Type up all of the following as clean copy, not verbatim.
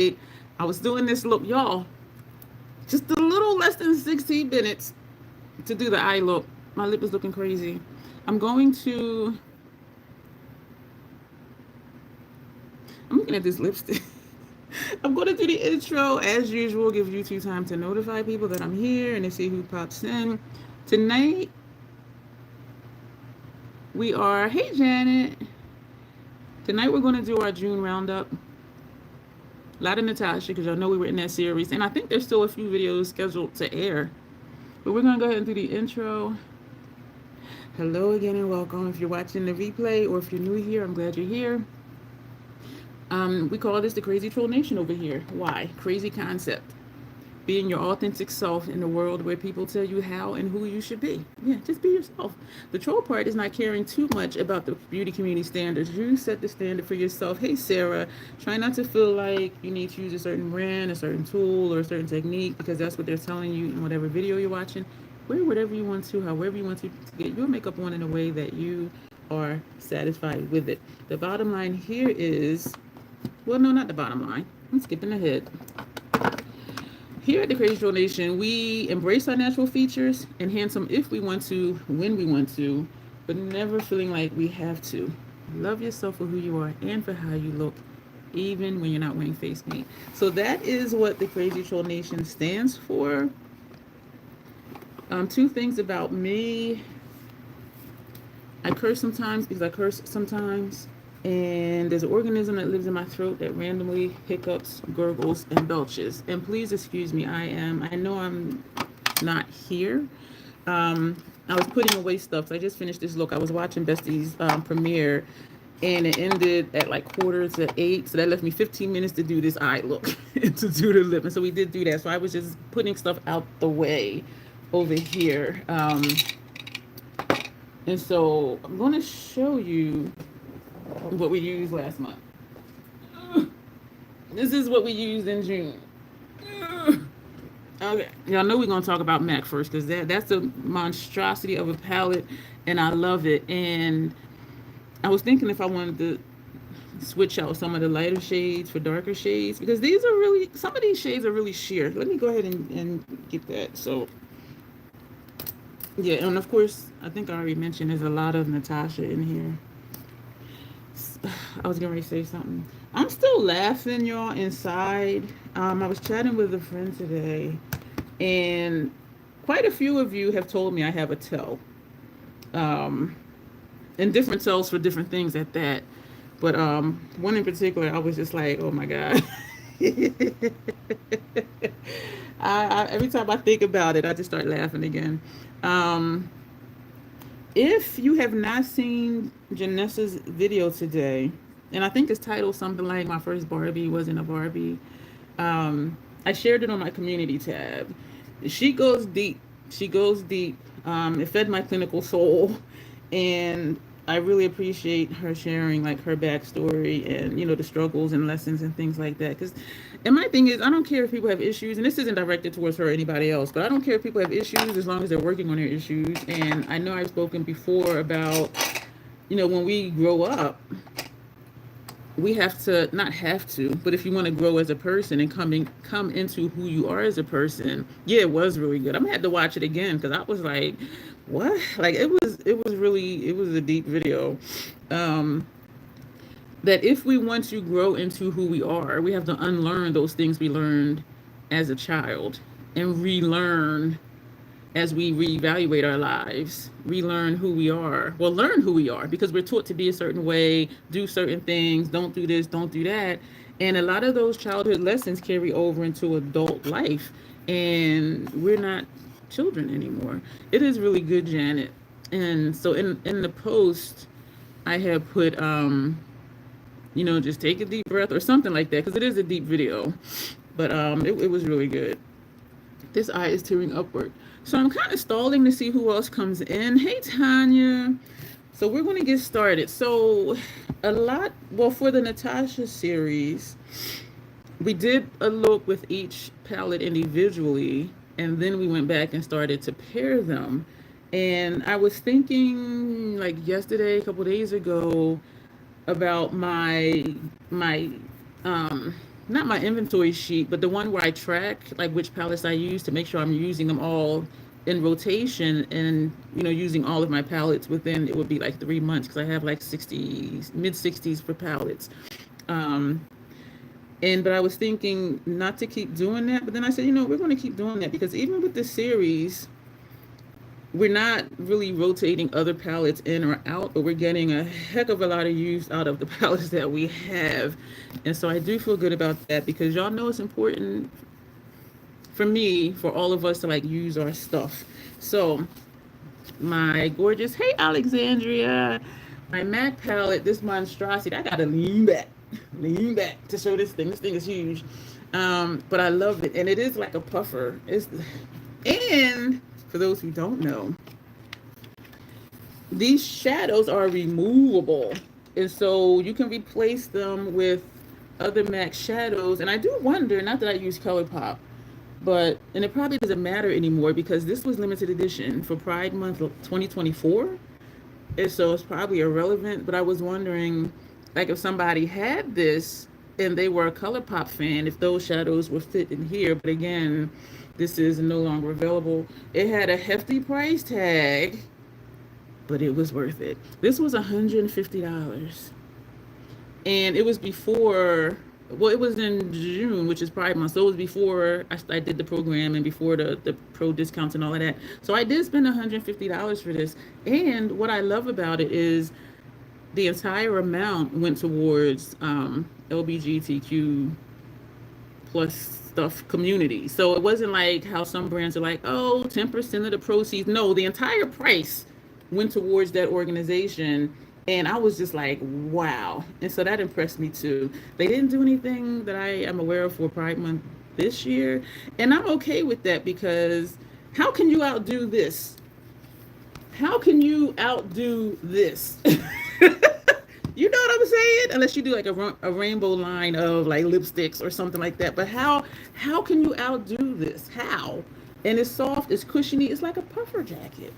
I was doing this look, y'all, just a little less than 16 minutes to do the eye look. My lip is looking crazy. I'm going to, I'm looking at this lipstick. I'm going to do the intro as usual, give YouTube time to notify people that I'm here and to see who pops in. Tonight, we are, hey Janet. Tonight we're going to do our June roundup. A lot of Natasha, because y'all know we were in that series. And I think there's still a few videos scheduled to air. But we're going to go ahead and do the intro. Hello again and welcome. If you're watching the replay or if you're new here, I'm glad you're here. We call this the Crazy Troll Nation over here. Why? Crazy concept. Being your authentic self in a world where people tell you how and who you should be. Yeah, just be yourself. The troll part is not caring too much about the beauty community standards. You set the standard for yourself. Hey, Sarah, try not to feel like you need to use a certain brand, a certain tool, or a certain technique because that's what they're telling you in whatever video you're watching. Wear whatever you want to, however you want to get your makeup on in a way that you are satisfied with it. The bottom line here is, well, no, not the bottom line. I'm skipping ahead. Here at the Crazy Troll Nation, we embrace our natural features, enhance them if we want to, when we want to, but never feeling like we have to. Love yourself for who you are and for how you look, even when you're not wearing face paint. So that is what the Crazy Troll Nation stands for. Two things about me. I curse sometimes because I curse sometimes. And there's an organism that lives in my throat that randomly hiccups, gurgles, and belches. And please excuse me, I know I'm not here. I was putting away stuff. So I just finished this look. I was watching Bestie's premiere, and it ended at like 7:45. So that left me 15 minutes to do this eye look and to do the lip. And so we did do that. So I was just putting stuff out the way over here. And so I'm going to show you what we used last month. This is what we used in June. Okay, y'all know we're gonna talk about MAC first because that's a monstrosity of a palette, and I love it. And I was thinking if I wanted to switch out some of the lighter shades for darker shades because these are really, some of these shades are really sheer. Let me go ahead and get that. So yeah, and of course I think I already mentioned there's a lot of Natasha in here. I was gonna say something. I'm still laughing, y'all, inside. I was chatting with a friend today, and quite a few of you have told me I have a tell. And different tells for different things at that. But one in particular, I was just like, oh my God. Every time I think about it, I just start laughing again. If you have not seen Janessa's video today, and I think it's titled something like My First Barbie Wasn't a Barbie, I shared it on my community tab. She goes deep. She goes deep. It fed my clinical soul, and I really appreciate her sharing like her backstory and the struggles and lessons and things like that. And my thing is, I don't care if people have issues, and this isn't directed towards her or anybody else, but I don't care if people have issues as long as they're working on their issues. And I know I've spoken before about, when we grow up, we have to, not have to, but if you want to grow as a person and come into who you are as a person, yeah, it was really good. I'm gonna have to watch it again because I was like, what? Like it was a deep video. That if we want to grow into who we are, we have to unlearn those things we learned as a child and relearn as we reevaluate our lives, relearn who we are. Well, learn who we are because we're taught to be a certain way, do certain things, don't do this, don't do that. And a lot of those childhood lessons carry over into adult life, and we're not children anymore. It is really good, Janet. And so in the post, I have put, just take a deep breath or something like that because it is a deep video. But it was really good. This eye is tearing upward. So I'm kind of stalling to see who else comes in. Hey, Tanya. So we're going to get started. So for the Natasha series, we did a look with each palette individually, and then we went back and started to pair them. And I was thinking like yesterday, a couple days ago, about my not my inventory sheet, but the one where I track like which palettes I use to make sure I'm using them all in rotation, and using all of my palettes within, it would be like 3 months, because I have like 60s, mid 60s for palettes. um but I was thinking not to keep doing that, but then I said, we're going to keep doing that, because even with this series, we're not really rotating other palettes in or out, but we're getting a heck of a lot of use out of the palettes that we have. And so I do feel good about that, because y'all know it's important for me, for all of us to like use our stuff. So my gorgeous, hey Alexandria, my MAC palette, this monstrosity, I gotta lean back to show this thing. This thing is huge. But I love it, and it is like a puffer. And for those who don't know, these shadows are removable, and so you can replace them with other MAC shadows. And I do wonder, not that I use ColourPop, and it probably doesn't matter anymore, because this was limited edition for Pride Month 2024, and so it's probably irrelevant. But I was wondering, like, if somebody had this and they were a ColourPop fan, if those shadows would fit in here. But again, this is no longer available. It had a hefty price tag, but it was worth it. This was $150, and it was before, well, it was in June, which is Pride Month, so it was before I did the program, and before the pro discounts and all of that. So I did spend $150 for this. And what I love about it is the entire amount went towards LGBTQ plus stuff community. So it wasn't like how some brands are like, oh, 10% of the proceeds. No, the entire price went towards that organization. And I was just like, wow. And so that impressed me too. They didn't do anything that I am aware of for Pride Month this year. And I'm okay with that, because how can you outdo this? How can you outdo this? You know what I'm saying? Unless you do like a rainbow line of like lipsticks or something like that. But how can you outdo this? How? And it's soft, it's cushiony, it's like a puffer jacket.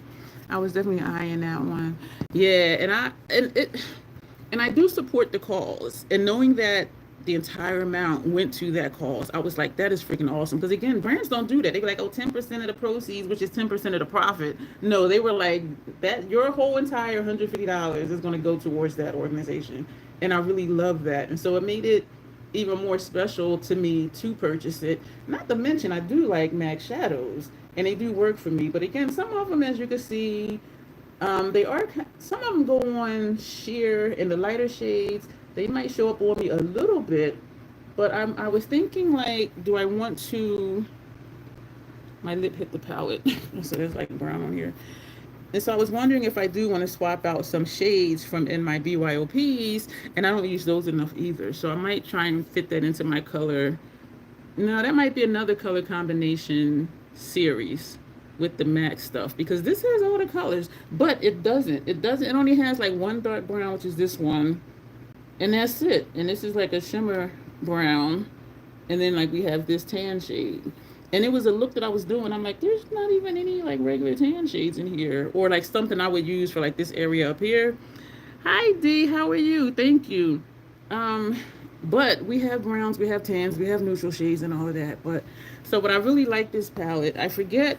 I was definitely eyeing that one. Yeah, and I do support the cause. And knowing that the entire amount went to that cause, I was like, that is freaking awesome. Because again, brands don't do that. They be like, oh, 10% of the proceeds, which is 10% of the profit. No, they were like, that your whole entire $150 is going to go towards that organization. And I really love that. And so it made it even more special to me to purchase it. Not to mention, I do like MAC shadows, and they do work for me. But again, some of them, as you can see, they are, some of them go on sheer in the lighter shades. They might show up on me a little bit, but I was thinking, like, do I want to, my lip hit the palette, so there's like brown on here. And so I was wondering if I do want to swap out some shades from in my BYOPs, and I don't use those enough either. So I might try and fit that into my color. No, that might be another color combination series with the MAC stuff, because this has all the colors, but it doesn't. It only has like one dark brown, which is this one. And that's it. And this is like a shimmer brown. And then like we have this tan shade. And it was a look that I was doing. I'm like, there's not even any like regular tan shades in here. Or like something I would use for like this area up here. Hi D, how are you? Thank you. But we have browns, we have tans, we have neutral shades and all of that. But so, I really like this palette. I forget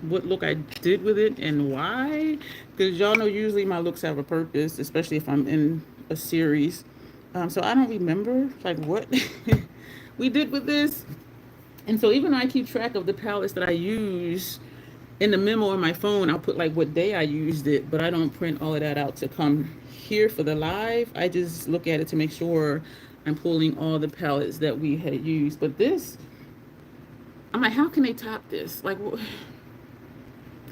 what look I did with it and why. Because y'all know usually my looks have a purpose, especially if I'm in a series. So I don't remember like what we did with this. And so even though I keep track of the palettes that I use in the memo on my phone, I'll put like what day I used it, but I don't print all of that out to come here for the live. I just look at it to make sure I'm pulling all the palettes that we had used. But this, I'm like, how can they top this? Like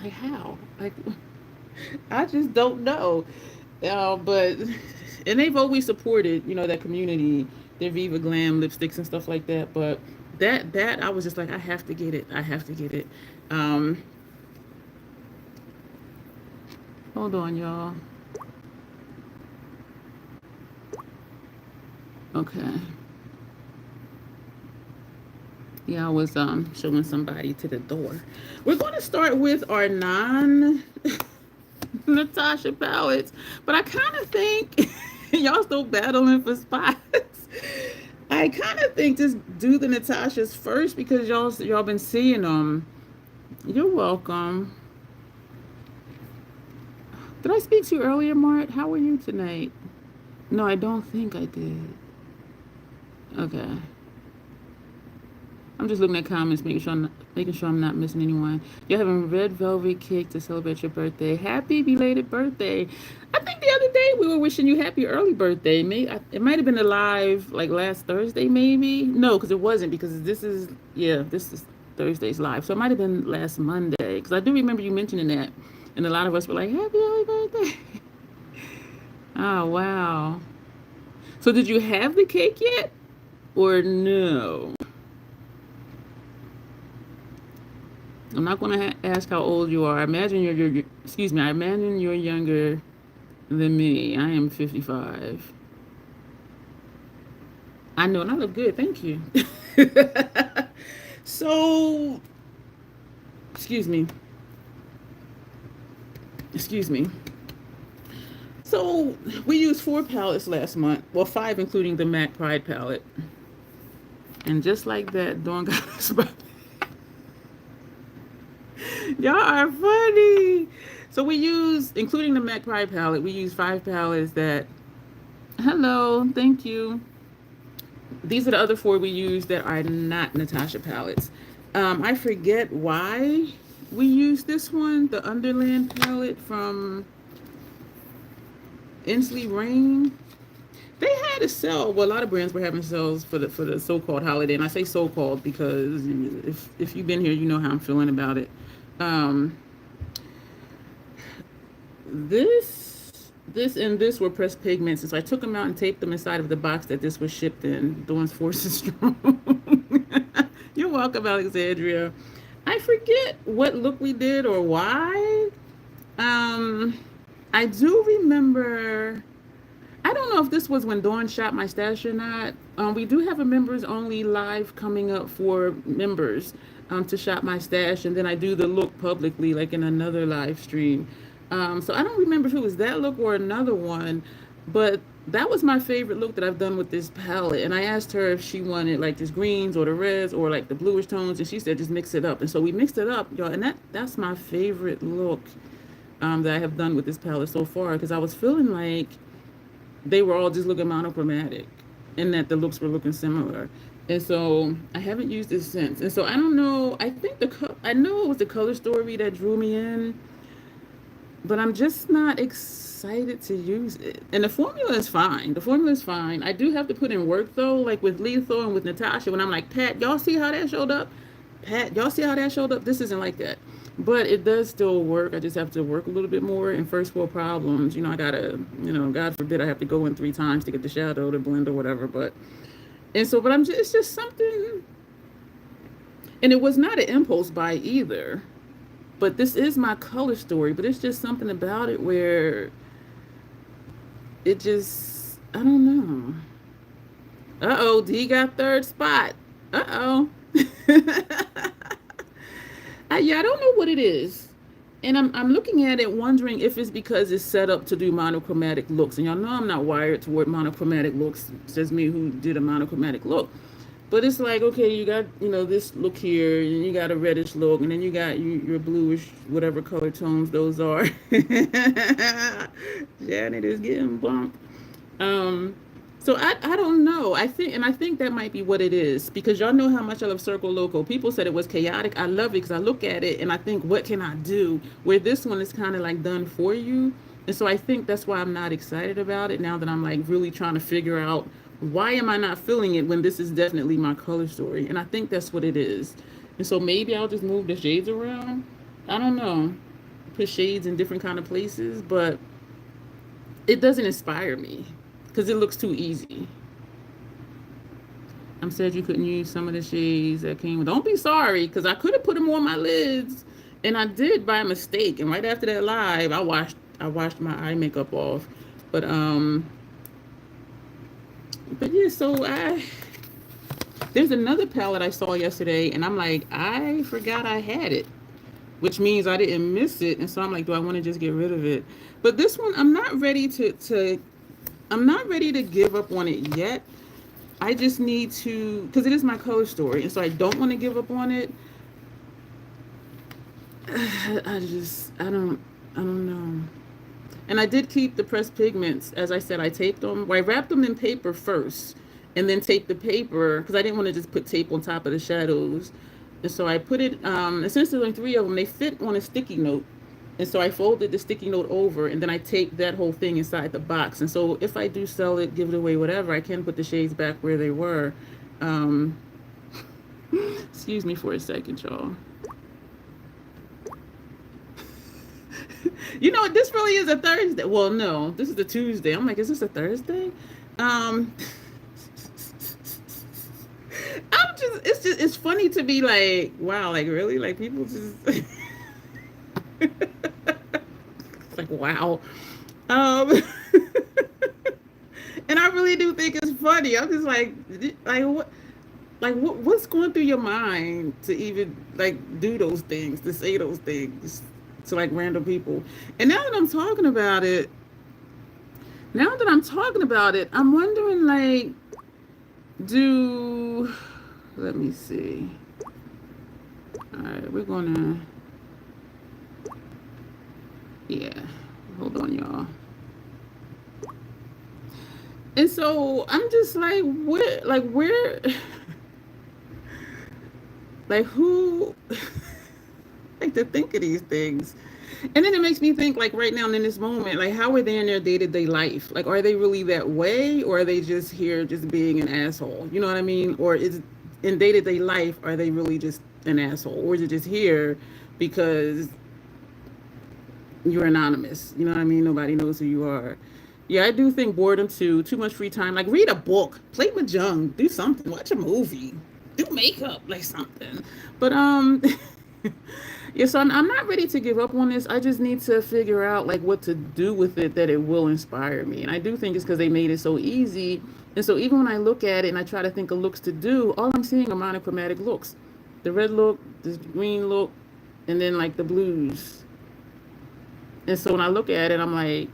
how? Like, I just don't know. But and they've always supported, that community, their Viva Glam lipsticks and stuff like that. But that I was just like, I have to get it. I have to get it. Hold on, y'all. Okay. Yeah, I was showing somebody to the door. We're going to start with our non-Natasha palettes, but I kind of think y'all still battling for spots. I kind of think just do the Natasha's first because y'all been seeing them. You're welcome. Did I speak to you earlier, Mart? How are you tonight? No, I don't think I did. Okay. I'm just looking at comments, making sure I'm not missing anyone. You're having red velvet cake to celebrate your birthday. Happy belated birthday! I think the other day we were wishing you happy early birthday. It might have been a live like last Thursday, maybe. No, because it wasn't. Because this is Thursday's live, so it might have been last Monday. Because I do remember you mentioning that, and a lot of us were like, "Happy early birthday!" Oh wow! So did you have the cake yet, or no? I'm not going to ask how old you are. I imagine I imagine you're younger than me. I am 55. I know, and I look good. Thank you. So, excuse me. So, we used 4 palettes last month. Well, 5 including the MAC Pride palette. And just like that, Dawn got us by. Y'all are funny. So we use, including the MAC Pride palette, we use 5 palettes that, hello, thank you. These are the other 4 we use that are not Natasha palettes. I forget why we use this one, the Underland palette from Inslee Rain. They had a sale. Well, a lot of brands were having sales for the so-called holiday, and I say so-called because if you've been here, you know how I'm feeling about it. This and this were pressed pigments, and so I took them out and taped them inside of the box that this was shipped in. Dawn's force is strong. You're welcome, Alexandria. I forget what look we did or why. I do remember. I don't know if this was when Dawn shot my stash or not. We do have a members only live coming up for members to shop my stash, and then I do the look publicly like in another live stream. So I don't remember if it was that look or another one, but that was my favorite look that I've done with this palette. And I asked her if she wanted like just greens or the reds or like the bluish tones, and she said just mix it up. And so we mixed it up, y'all, and that's my favorite look that I have done with this palette so far, because I was feeling like they were all just looking monochromatic and that the looks were looking similar. And so I haven't used this since. And so I don't know. I think I know it was the color story that drew me in, but I'm just not excited to use it. And the formula is fine. I do have to put in work though, like with Lethal and with Natasha, when I'm like, Pat, y'all see how that showed up? This isn't like that. But it does still work. I just have to work a little bit more. And first world problems, I gotta, God forbid I have to go in 3 times to get the shadow to blend or whatever. But it's just something. And it was not an impulse buy either. But this is my color story. But it's just something about it where it just, I don't know. Uh-oh, D got 3rd spot. Uh-oh. Yeah, I don't know what it is. And I'm looking at it wondering if it's because it's set up to do monochromatic looks. And y'all know I'm not wired toward monochromatic looks. It's just me who did a monochromatic look. But it's like, okay, you got, this look here, and you got a reddish look, and then you got your bluish, whatever color tones those are. Janet is getting bumped. So I don't know. I think that might be what it is, because y'all know how much I love Circle Loco. People said it was chaotic. I love it because I look at it and I think, what can I do? Where this one is kind of like done for you. And so I think that's why I'm not excited about it now that I'm like really trying to figure out, why am I not feeling it when this is definitely my color story? And I think that's what it is. And so maybe I'll just move the shades around. I don't know. Put shades in different kind of places, but it doesn't inspire me, because it looks too easy. I'm sad you couldn't use some of the shades that came with. Don't be sorry, because I could have put them on my lids, and I did by mistake. And right after that live, I washed my eye makeup off. But yeah, so there's another palette I saw yesterday, and I'm like, I forgot I had it, which means I didn't miss it. And so I'm like, do I want to just get rid of it? But this one, I'm not ready to give up on it yet. I just need to, because it is my color story, and so I don't want to give up on it. I don't know. And I did keep the pressed pigments. As I said, I taped them. Well, I wrapped them in paper first and then taped the paper because I didn't want to just put tape on top of the shadows. And so I put it, and since there's only 3 of them, they fit on a sticky note. And so I folded the sticky note over and then I taped that whole thing inside the box. And so if I do sell it, give it away, whatever, I can put the shades back where they were. Um, excuse me for a second, y'all. You know, this really is a Thursday. Well, no, this is a Tuesday. I'm like, is this a Thursday? I'm it's funny to be like, wow, like really? Like people just, it's like, wow. Um, and I really do think it's funny. I'm just what? What's going through your mind to even like do those things, to say those things to like random people? And now that I'm talking about it, I'm wondering like, let me see. All right, we're gonna, yeah, hold on, y'all. And so I'm just like, where, like who, like to think of these things. And then it makes me think, like right now in this moment, like how are they in their day-to-day life? Like, are they really that way, or are they just here just being an asshole? You know what I mean? Or is in day-to-day life, are they really just an asshole, or is it just here because you're anonymous? You know what I mean? Nobody knows who you are. Yeah, I do think boredom too much free time. Like read a book, play mahjong, do something, watch a movie, do makeup, like something. But yeah, so I'm not ready to give up on this. I just need to figure out like what to do with it that it will inspire me. And I do think it's because they made it so easy. And so even when I look at it and I try to think of looks to do, all I'm seeing are monochromatic looks. The red look, the green look, and then like the blues. And so when I look at it, I'm like,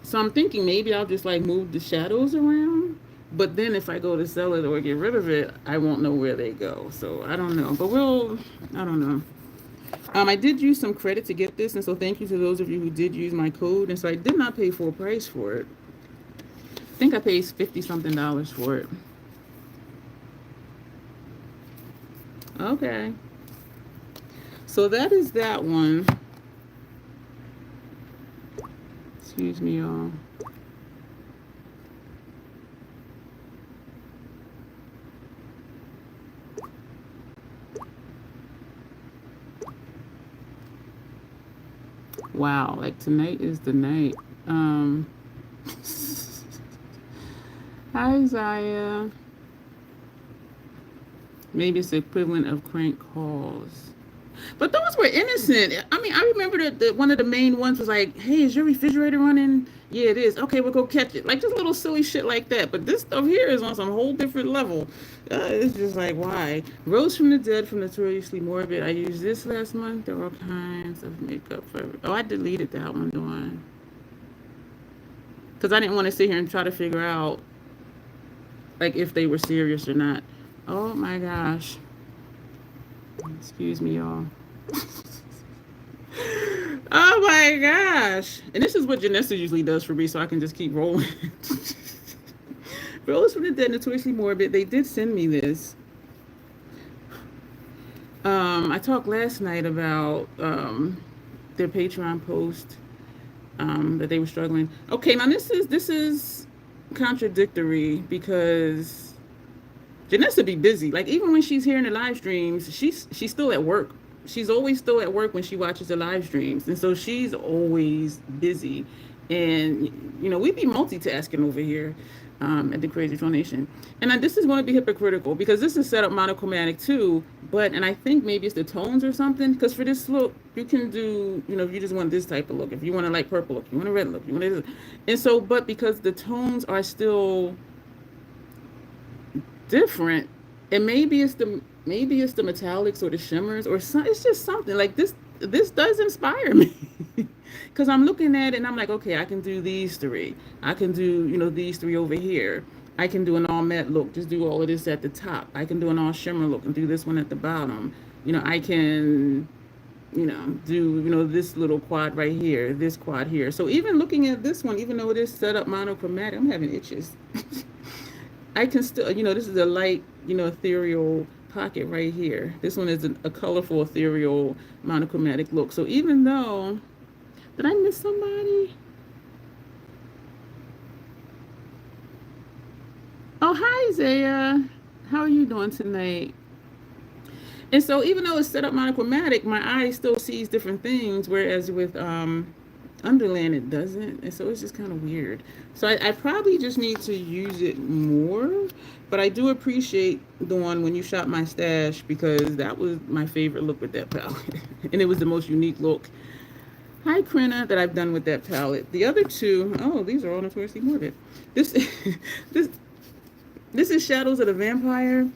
so I'm thinking maybe I'll just like move the shadows around. But then if I go to sell it or get rid of it, I won't know where they go. So I don't know. But I don't know. I did use some credit to get this, and so thank you to those of you who did use my code. And so I did not pay full price for it. I think I paid $50 something for it. Okay. So that is that one. Excuse me, y'all. Wow, like tonight is the night. Hi, Zaya. Maybe it's the equivalent of crank calls. But those were innocent. I mean, I remember that one of the main ones was like, hey, is your refrigerator running? Yeah, it is. Okay, we'll go catch it. Like just little silly shit like that. But this stuff here is on some whole different level. It's just like, why? Rose from the Dead from Notoriously Morbid. I used this last month. There were all kinds of makeup for it. Oh, I deleted that one, Dawn. Because I didn't want to sit here and try to figure out like if they were serious or not. Oh my gosh. Excuse me, y'all. Oh my gosh. And this is what Janessa usually does for me, so I can just keep rolling. Rose from the Dead, Notoriously Morbid. They did send me this. I talked last night about their Patreon post that they were struggling. Okay, now this is contradictory because Janessa be busy. Like even when she's here in the live streams, she's still at work. She's always still at work when she watches the live streams, and so she's always busy. And you know, we be multitasking over here at the Crazy Troll Nation. And this is going to be hypocritical because this is set up monochromatic too. And I think maybe it's the tones or something. Because for this look, you can do, you know, if you just want this type of look, if you want a light purple look, you want a red look, you want this. And so, but because the tones are still different, and maybe it's the metallics or the shimmers or some, it's just something like this does inspire me. Because I'm looking at it and I'm like, okay, I can do these three, I can do, you know, these three over here, I can do an all matte look, just do all of this at the top. I can do an all shimmer look and do this one at the bottom. You know, I can, you know, do, you know, this little quad right here, this quad here. So even looking at this one, even though it is set up monochromatic, I'm having itches. I can still, you know, this is a light, you know, ethereal pocket right here. This one is a colorful, ethereal, monochromatic look. So even though, did I miss somebody? Oh, hi, Zaya. How are you doing tonight? And so even though it's set up monochromatic, my eye still sees different things, whereas with Underland it doesn't. And so it's just kind of weird. So I probably just need to use it more. But I do appreciate the one when you shot my stash, because that was my favorite look with that palette. And it was the most unique look. Hi, Krenna, that I've done with that palette. The other two, oh, these are all notoriously morbid. This, this, this is Shadows of the Vampire.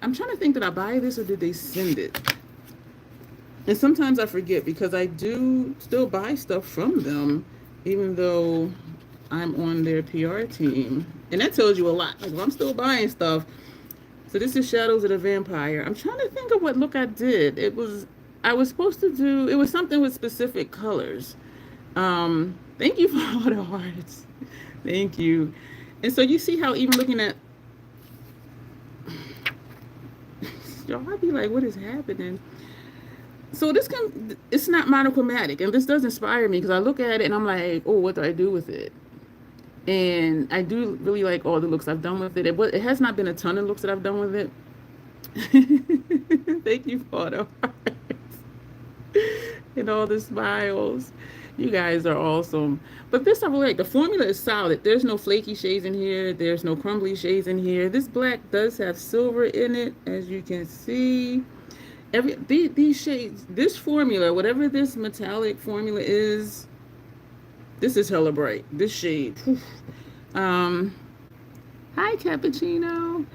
I'm trying to think, did I buy this or did they send it? And sometimes I forget, because I do still buy stuff from them, even though I'm on their PR team. And that tells you a lot. Like, if I'm still buying stuff. So this is Shadows of the Vampire. I'm trying to think of what look I did. I was supposed to do, it was something with specific colors. Thank you for all the hearts. Thank you. And so you see how even looking at, I'll be like, what is happening? So it's not monochromatic, and this does inspire me, because I look at it and I'm like, oh, what do I do with it? And I do really like all the looks I've done with it. It has not been a ton of looks that I've done with it. Thank you for the hearts and all the smiles. You guys are awesome. But this I really like. The formula is solid. There's no flaky shades in here. There's no crumbly shades in here. This black does have silver in it, as you can see. These shades, this formula, whatever this metallic formula is, this is hella bright. This shade. Hi, Cappuccino.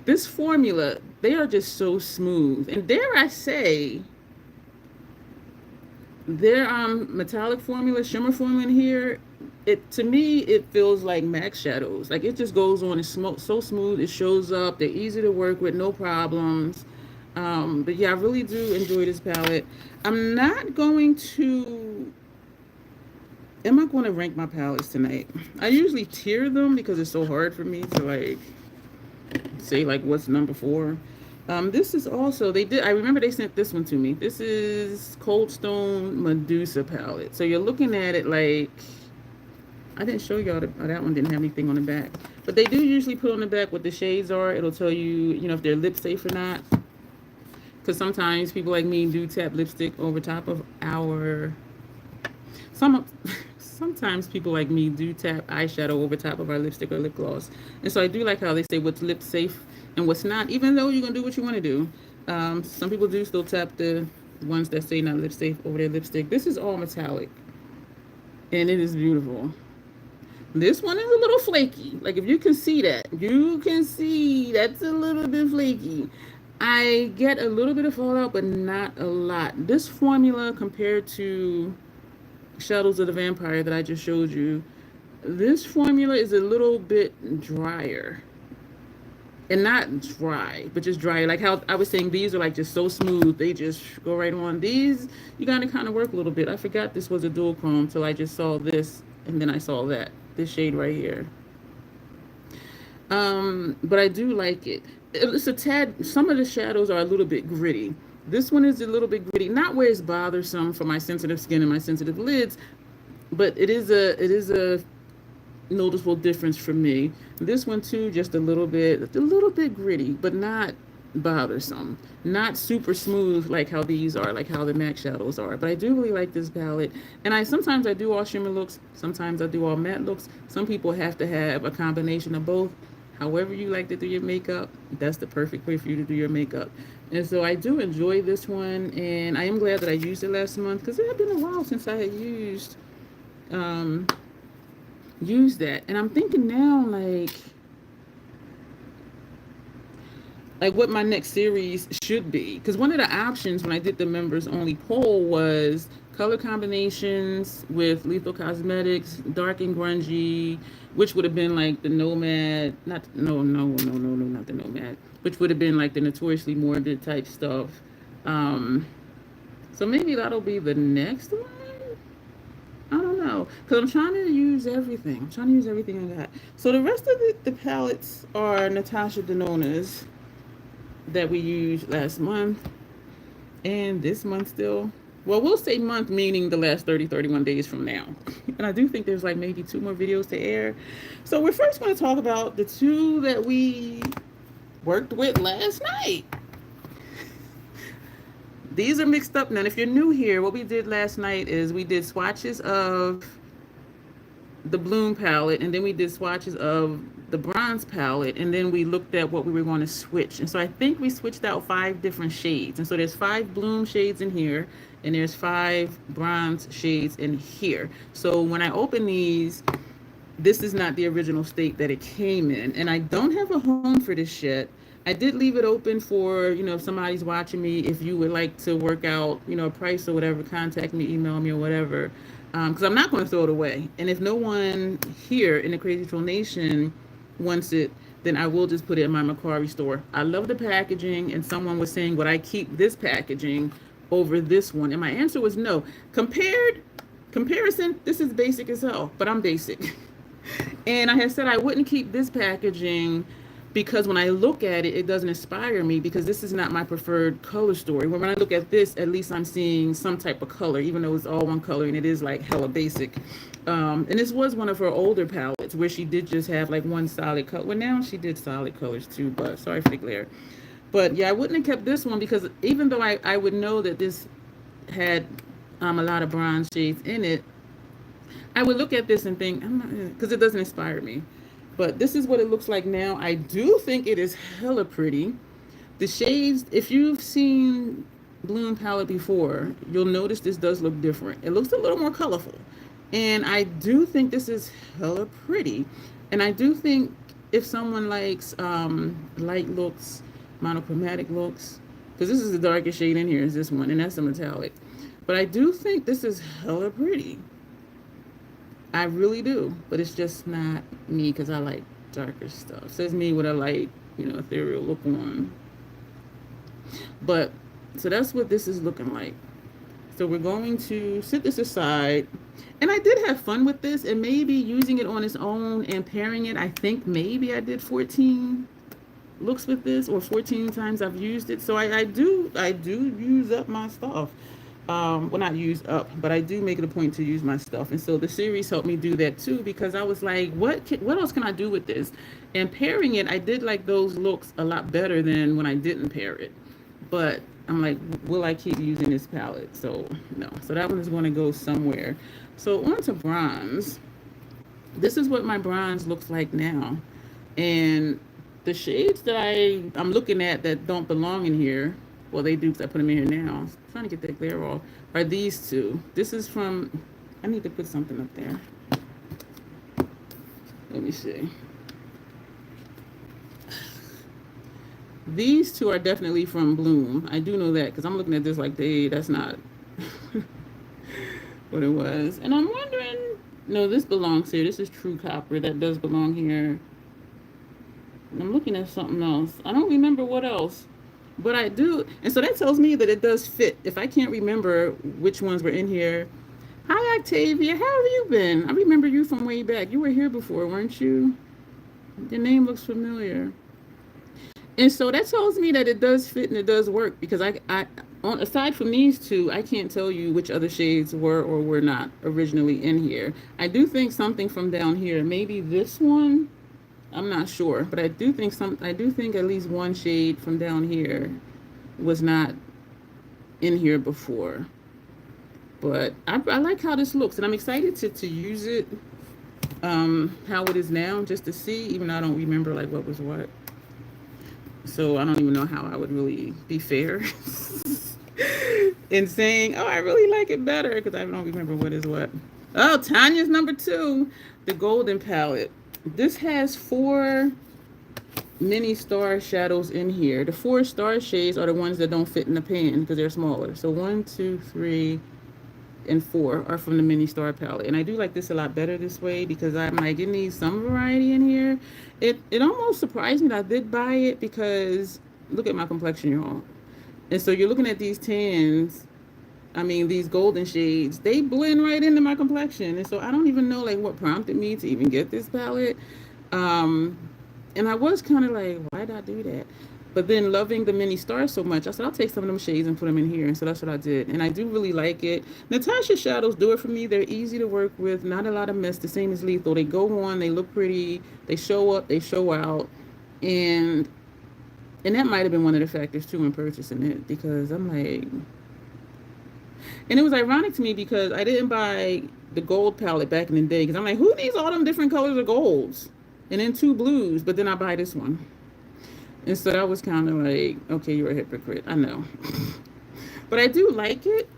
This formula, they are just so smooth. And dare I say, their metallic formula, shimmer formula in here, to me it feels like MAC shadows. Like, it just goes on. It's so smooth. It shows up. They're easy to work with, no problems. But yeah, I really do enjoy this palette. I'm not going to, am I going to rank my palettes tonight? I usually tier them because it's so hard for me to like say like what's number 4. This is also, I remember they sent this one to me. This is Cold Stone Medusa palette. So you're looking at it like, I didn't show y'all that one didn't have anything on the back. But they do usually put on the back what the shades are. It'll tell you, you know, if they're lip safe or not. Because sometimes people like me do tap lipstick over top of our, sometimes people like me do tap eyeshadow over top of our lipstick or lip gloss. And so I do like how they say what's lip safe and what's not, even though you're going to do what you want to do. Some people do still tap the ones that say not lip safe over their lipstick. This is all metallic. And it is beautiful. This one is a little flaky. Like, if you can see that, you can see that's a little bit flaky. I get a little bit of fallout, but not a lot. This formula compared to Shadows of the Vampire that I just showed you, this formula is a little bit drier. And not dry, but just dry. Like how I was saying, these are like just so smooth. They just go right on. These, you gotta kind of work a little bit. I forgot this was a dual chrome till I just saw this, and then I saw that. This shade right here. But I do like it. It's a tad, some of the shadows are a little bit gritty. This one is a little bit gritty, not where it's bothersome for my sensitive skin and my sensitive lids, but it is a noticeable difference for me. This one too, just a little bit gritty, but not bothersome. Not super smooth like how these are, like how the MAC shadows are. But I do really like this palette. And sometimes I do all shimmer looks, sometimes I do all matte looks. Some people have to have a combination of both. However you like to do your makeup, that's the perfect way for you to do your makeup. And so I do enjoy this one, and I am glad that I used it last month, because it had been a while since I had used that. And I'm thinking now, like, like what my next series should be. Because one of the options when I did the members only poll was color combinations with Lethal Cosmetics, dark and grungy, which would have been like the Nomad, not not the Nomad, which would have been like the notoriously morbid type stuff. Um, so maybe that'll be the next one. I don't know, because I'm trying to use everything. I'm trying to use everything I got. So the rest of the palettes are Natasha Denona's that we used last month and this month still. Well, we'll say month, meaning the last 31 days from now. And I do think there's like maybe 2 more videos to air. So we're first going to talk about the 2 that we worked with last night. These are mixed up now. If you're new here, what we did last night is we did swatches of the Bloom palette, and then we did swatches of the bronze palette, and then we looked at what we were going to switch. And so I think we switched out 5 different shades. And so there's 5 Bloom shades in here, and there's 5 bronze shades in here. So when I open these, this is not the original state that it came in. And I don't have a home for this yet. I did leave it open for, you know, if somebody's watching me, if you would like to work out, you know, a price or whatever, contact me, email me or whatever. Because I'm not going to throw it away. And if no one here in the Crazy Troll Nation wants it, then I will just put it in my Macquarie store. I love the packaging, and someone was saying, would I keep this packaging over this one? And my answer was no. Comparison, this is basic as hell, but I'm basic. And I had said I wouldn't keep this packaging because when I look at it, it doesn't inspire me, because this is not my preferred color story. When I look at this, at least I'm seeing some type of color, even though it's all one color and it is like hella basic. And this was one of her older palettes where she did just have like one solid color. Well, now she did solid colors too, but sorry for the glare. But yeah, I wouldn't have kept this one, because even though I would know that this had a lot of bronze shades in it, I would look at this and think, I'm not, because it doesn't inspire me. But this is what it looks like now. I do think it is hella pretty. The shades, if you've seen Bloom palette before, you'll notice this does look different. It looks a little more colorful. And I do think this is hella pretty. And I do think if someone likes light looks, monochromatic looks, because this is the darkest shade in here is this one, and that's a metallic. But I do think this is hella pretty. I really do, but it's just not me, because I like darker stuff. It says me with a light, you know, ethereal look on. But, so that's what this is looking like. So we're going to set this aside. And I did have fun with this, and maybe using it on its own and pairing it. I think maybe I did 14 looks with this, or 14 times I've used it. So I do use up my stuff. Well, not use up, but I do make it a point to use my stuff. And so the series helped me do that too, because I was like, what else can I do with this? And pairing it, I did like those looks a lot better than when I didn't pair it. But I'm like, will I keep using this palette? So no. So that one is going to go somewhere. So on to bronze. This is what my bronze looks like now. And the shades that I'm looking at that don't belong in here, well, they do, because I put them in here now. I'm trying to get that glare off. Are these 2? This is from, I need to put something up there. Let me see. These 2 are definitely from Bloom. I do know that, because I'm looking at this like, that's not what it was. And I'm wondering, no, this belongs here. This is True Copper. That does belong here. And I'm looking at something else. I don't remember what else. But I do, and so that tells me that it does fit. If I can't remember which ones were in here. Hi, Octavia. How have you been? I remember you from way back. You were here before, weren't you? Your name looks familiar. And so that tells me that it does fit and it does work, because aside from these 2, I can't tell you which other shades were or were not originally in here. I do think something from down here, maybe this one. I'm not sure, but I do think at least one shade from down here was not in here before. But I like how this looks, and I'm excited to use it how it is now, just to see, even though I don't remember like what was what. So I don't even know how I would really be fair in saying, oh, I really like it better, because I don't remember what is what. Oh, Tanya's number 2, the golden palette. This has 4 mini star shadows in here. The 4 star shades are the ones that don't fit in the pan because they're smaller. So 1, 2, 3, and 4 are from the mini star palette. And I do like this a lot better this way because I'm like, it needs some variety in here. It almost surprised me that I did buy it because look at my complexion, y'all. And so you're looking at these tans, I mean, these golden shades, they blend right into my complexion. And so I don't even know like what prompted me to even get this palette. Um, and I was kind of like, why did I do that? But then loving the mini stars so much, I said, I'll take some of them shades and put them in here. And so that's what I did. And I do really like it. Natasha shadows do it for me. They're easy to work with. Not a lot of mess. The same as Lethal. They go on. They look pretty. They show up. They show out. And that might have been one of the factors too in purchasing it because I'm like, and it was ironic to me because I didn't buy the gold palette back in the day because I'm like, who needs all them different colors of golds? And then 2 blues, but then I buy this one. And so that was kind of like, okay, you're a hypocrite. I know. But I do like it.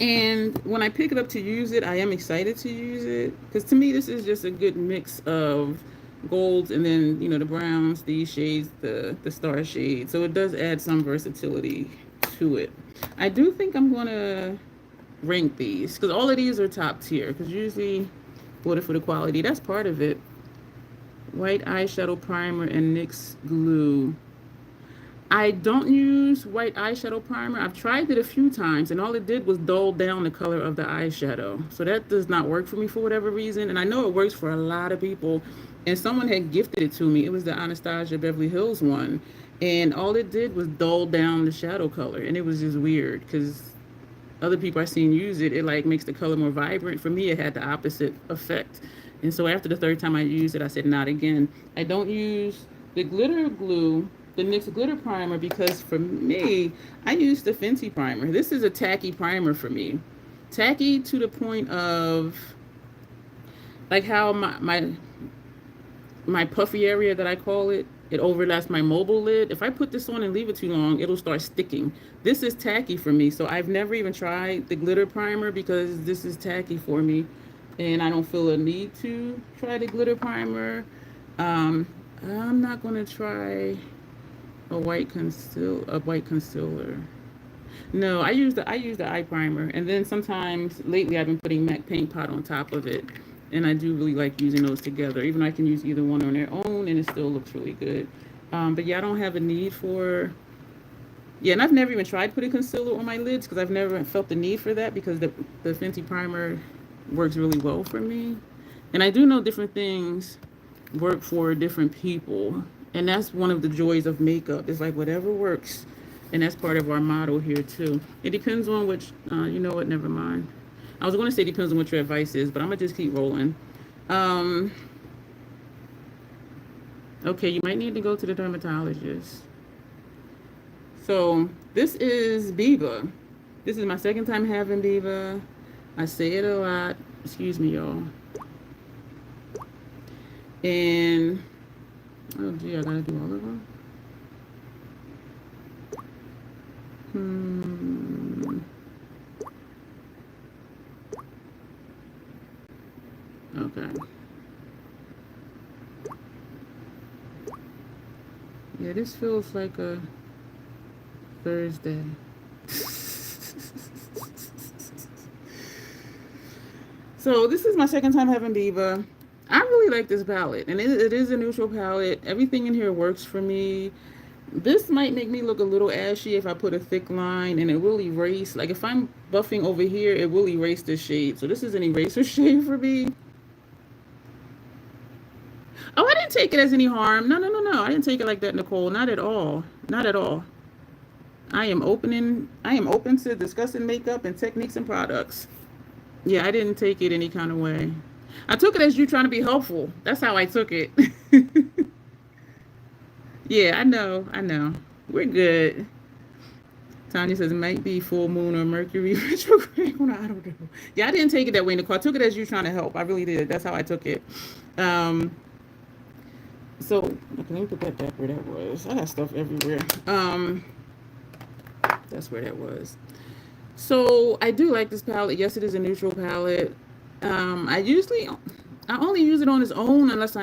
And when I pick it up to use it, I am excited to use it. Because to me, this is just a good mix of golds and then, you know, the browns, these shades, the star shade. So it does add some versatility to it. I do think I'm going to rank these. Because all of these are top tier. Because usually, for the quality, that's part of it. White eyeshadow primer and NYX glue. I don't use white eyeshadow primer. I've tried it a few times and all it did was dull down the color of the eyeshadow. So that does not work for me for whatever reason. And I know it works for a lot of people. And someone had gifted it to me. It was the Anastasia Beverly Hills one. And all it did was dull down the shadow color. And it was just weird because other people I've seen use it, it like makes the color more vibrant. For me, it had the opposite effect. And so after the 3rd time I used it, I said, not again. I don't use the glitter glue, the NYX glitter primer, because for me, I use the Fenty primer. This is a tacky primer for me. Tacky to the point of like how my puffy area that I call it, it overlaps my mobile lid. If I put this on and leave it too long, it'll start sticking. This is tacky for me. So I've never even tried the glitter primer because this is tacky for me. And I don't feel a need to try the glitter primer. I'm not gonna try a white concealer. No, I use the eye primer, and then sometimes lately I've been putting MAC Paint Pot on top of it, and I do really like using those together. Even though I can use either one on their own, and it still looks really good. But yeah, I don't have a need for. Yeah, and I've never even tried putting concealer on my lids because I've never felt the need for that because the Fenty primer works really well for me. And I do know different things work for different people. And that's one of the joys of makeup. It's like whatever works. And that's part of our motto here too. It depends on which, you know what, never mind. I was going to say depends on what your advice is, but I'm going to just keep rolling. Okay, you might need to go to the dermatologist. So this is Biba. This is my 2nd time having Biba. I say it a lot. Excuse me, y'all. And, oh gee, I gotta do all of them. Okay. Yeah, this feels like a Thursday. So this is my 2nd time having Biba. I really like this palette, and it is a neutral palette. Everything in here works for me. This might make me look a little ashy if I put a thick line, and it will erase. Like if I'm buffing over here, it will erase this shade. So this is an eraser shade for me. Oh, I didn't take it as any harm. No. I didn't take it like that, Nicole. Not at all. Not at all. I am open to discussing makeup and techniques and products. Yeah, I didn't take it any kind of way. I took it as you trying to be helpful. That's how I took it. Yeah, I know. We're good. Tanya says it might be full moon or Mercury retrograde. I don't know. Yeah, I didn't take it that way, Nicole. I took it as you trying to help. I really did. That's how I took it. So, okay, let me put that back where that was. I got stuff everywhere. That's where that was. So I do like this palette. Yes, it is a neutral palette. I I only use it on its own unless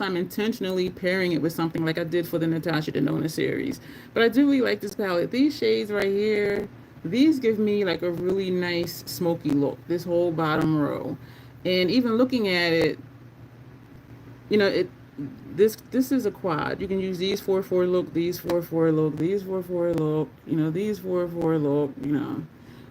I'm intentionally pairing it with something like I did for the Natasha Denona series. But I do really like this palette. These shades right here, these give me like a really nice smoky look, this whole bottom row. And even looking at it, you know, this is a quad. You can use these 4-4 look, these 4-4 look, these 4-4 look, you know, these 4-4 look, you know,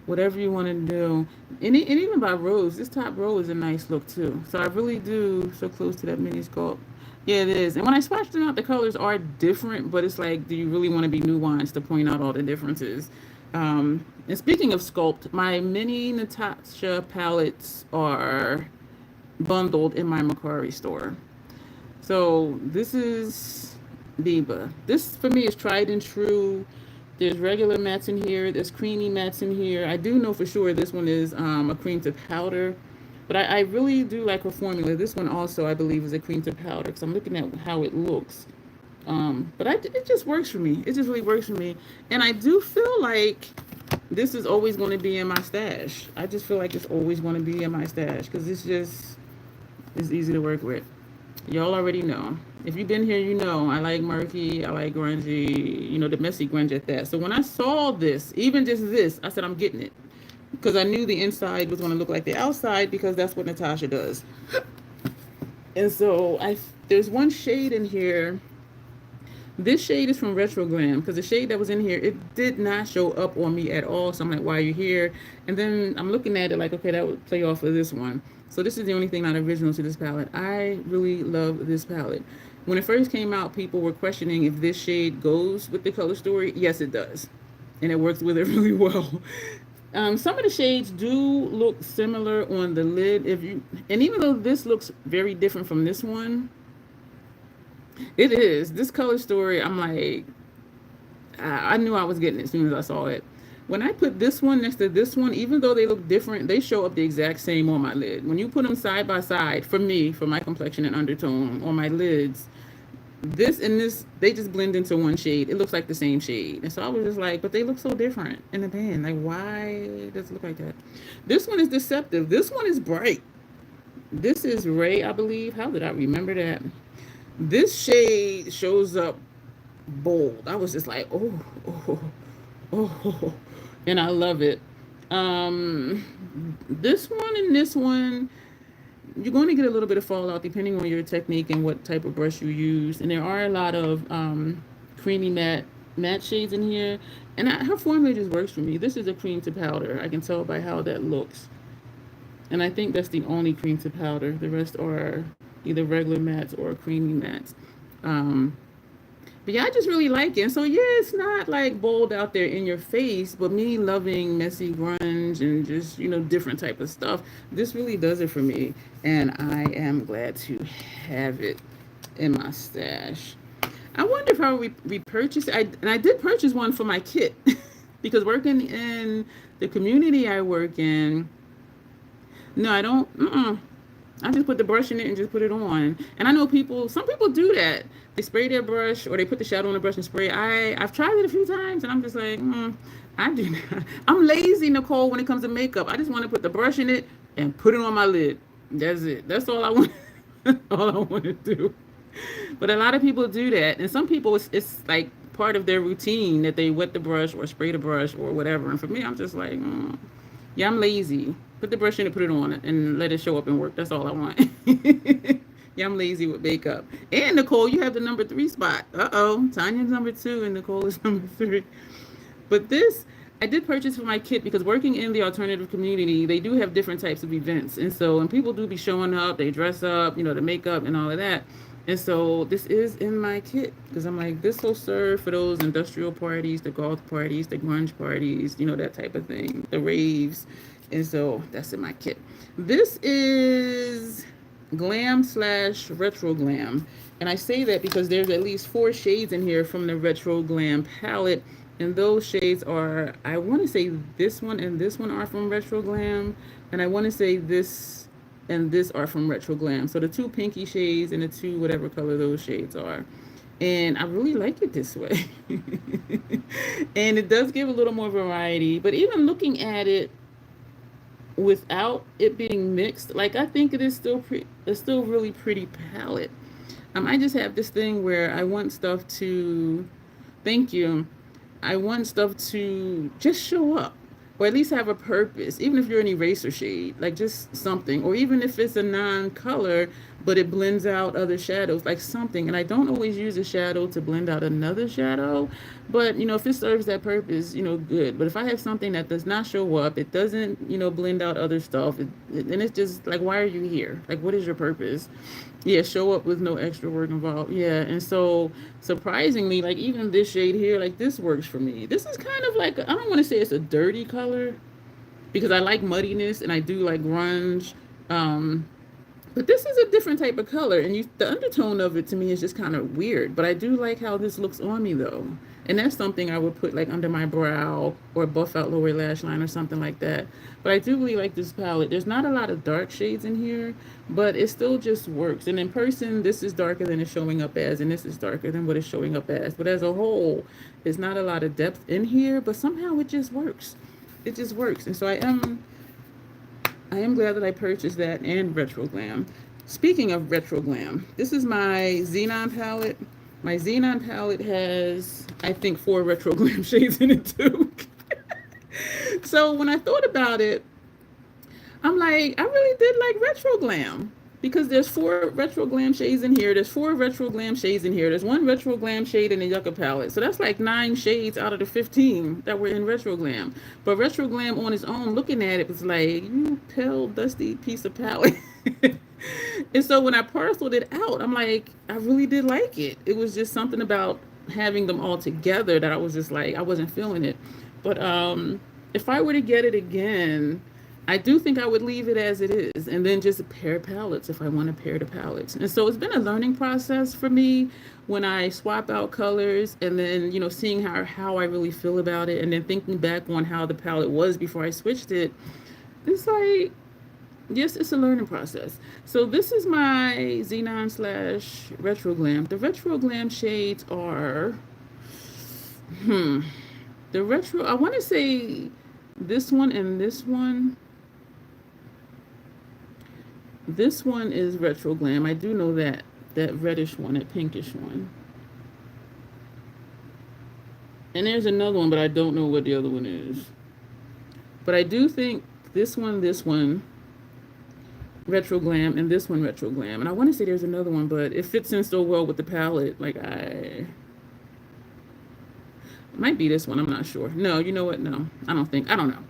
whatever you want to do. And even by rows, this top row is a nice look too. So I really do, so close to that mini sculpt. Yeah, it is. And when I swatched them out, the colors are different, but it's like, do you really want to be nuanced to point out all the differences? And speaking of sculpt, my mini Natasha palettes are bundled in my Macari store. So this is Biba. This for me is tried and true. There's regular mattes in here. There's creamy mattes in here. I do know for sure this one is a cream to powder. But I really do like her formula. This one also, I believe, is a cream to powder because I'm looking at how it looks. But it just works for me. It just really works for me. And I do feel like this is always going to be in my stash. I just feel like it's always going to be in my stash because it's just, it's easy to work with. Y'all already know. If you've been here, you know I like murky, I like grungy, you know, the messy grunge at that. So when I saw this, even just this, I said I'm getting it. Because I knew the inside was going to look like the outside because that's what Natasha does. And so there's one shade in here. This shade is from Retro Glam because the shade that was in here, it did not show up on me at all. So I'm like, why are you here? And then I'm looking at it like, okay, that would play off of this one. So this is the only thing not original to this palette. I really love this palette. When it first came out, people were questioning if this shade goes with the color story. Yes, it does. And it works with it really well. Some of the shades do look similar on the lid. And even though this looks very different from this one, it is. This color story, I'm like, I knew I was getting it as soon as I saw it. When I put this one next to this one, even though they look different, they show up the exact same on my lid. When you put them side by side, for me, for my complexion and undertone on my lids, this and this, they just blend into one shade. It looks like the same shade. And so I was just like, but they look so different in the pan. Like, why does it look like that? This one is deceptive. This one is bright. This is Ray, I believe. How did I remember that? This shade shows up bold. I was just like, oh, and I love it. This one and this one, you're going to get a little bit of fallout depending on your technique and what type of brush you use. And there are a lot of creamy matte shades in here. And her formula just works for me. This is a cream to powder. I can tell by how that looks. And I think that's the only cream to powder. The rest are either regular mattes or creamy mattes. But yeah, I just really like it. And so yeah, it's not like bold out there in your face, but me loving messy grunge and just, you know, different type of stuff, this really does it for me. And I am glad to have it in my stash. I wonder if I'll repurchase it. And I did purchase one for my kit because working in the community I work in, no, I don't, I just put the brush in it and just put it on. And I know some people do that. They spray their brush or they put the shadow on the brush and spray. I've tried it a few times and I'm just like, I do not. I'm lazy, Nicole, when it comes to makeup. I just want to put the brush in it and put it on my lid. That's it. That's all I want. All I want to do. But a lot of people do that. And some people, it's like part of their routine that they wet the brush or spray the brush or whatever. And for me, I'm just like, yeah, I'm lazy. Put the brush in and put it on and let it show up and work. That's all I want. Yeah, I'm lazy with makeup. And Nicole, you have the number 3 spot. Tanya's number 2 and Nicole is number 3. But this, I did purchase for my kit because working in the alternative community, they do have different types of events. And so, and people do be showing up, they dress up, you know, the makeup and all of that. And so this is in my kit because I'm like, this will serve for those industrial parties, the goth parties, the grunge parties, you know, that type of thing, the raves. And so that's in my kit. This is glam/retro glam. And I say that because there's at least 4 shades in here from the retro glam palette. And those shades are, I want to say this one and this one are from retro glam. And I want to say this and this are from retro glam. So the 2 pinky shades and the 2 whatever color those shades are. And I really like it this way. And it does give a little more variety. But even looking at it, without it being mixed. Like, I think it is still it's still really pretty palette. I just have this thing where I want stuff to, thank you, I want stuff to just show up, or at least have a purpose, even if you're an eraser shade, like just something, or even if it's a non-color, but it blends out other shadows, like something. And I don't always use a shadow to blend out another shadow, but if it serves that purpose, good. But if I have something that does not show up, it doesn't, blend out other stuff, and it's just like, why are you here? Like, what is your purpose? Yeah, show up with no extra work involved. Yeah, and so surprisingly, like even this shade here, like this works for me. This is kind of like, I don't want to say it's a dirty color because I like muddiness and I do like grunge. But this is a different type of color, and the undertone of it to me is just kind of weird. But I do like how this looks on me though, and that's something I would put like under my brow or buff out lower lash line or something like that. But I do really like this palette. There's not a lot of dark shades in here, but it still just works. And in person, this is darker than it's showing up as, and this is darker than what it's showing up as. But as a whole, there's not a lot of depth in here, but somehow it just works. It just works, and so I am glad that I purchased that and Retro Glam. Speaking of Retro Glam, this is my Xenon palette. My Xenon palette has, I think, 4 Retro Glam shades in it too. So when I thought about it, I'm like, I really did like Retro Glam. Because there's 4 Retro Glam shades in here. There's 4 Retro Glam shades in here. There's 1 Retro Glam shade in the Yucca palette. So that's like 9 shades out of the 15 that were in Retro Glam. But Retro Glam on its own, looking at it, was like, you pale, dusty piece of palette. And so when I parceled it out, I'm like, I really did like it. It was just something about having them all together that I was just like, I wasn't feeling it. But if I were to get it again, I do think I would leave it as it is and then just pair palettes if I want to pair the palettes. And so it's been a learning process for me when I swap out colors and then, seeing how I really feel about it and then thinking back on how the palette was before I switched it. It's like, yes, it's a learning process. So this is my Xenon / Retro Glam. The Retro Glam shades are, the retro, I want to say this one and this one. This one is Retro Glam. I do know that reddish one, that pinkish one. And there's another one, but I don't know what the other one is. But I do think this one, Retro Glam, and this one, Retro Glam. And I want to say there's another one, but it fits in so well with the palette. Like, it might be this one. I'm not sure. No, you know what? No, I don't know.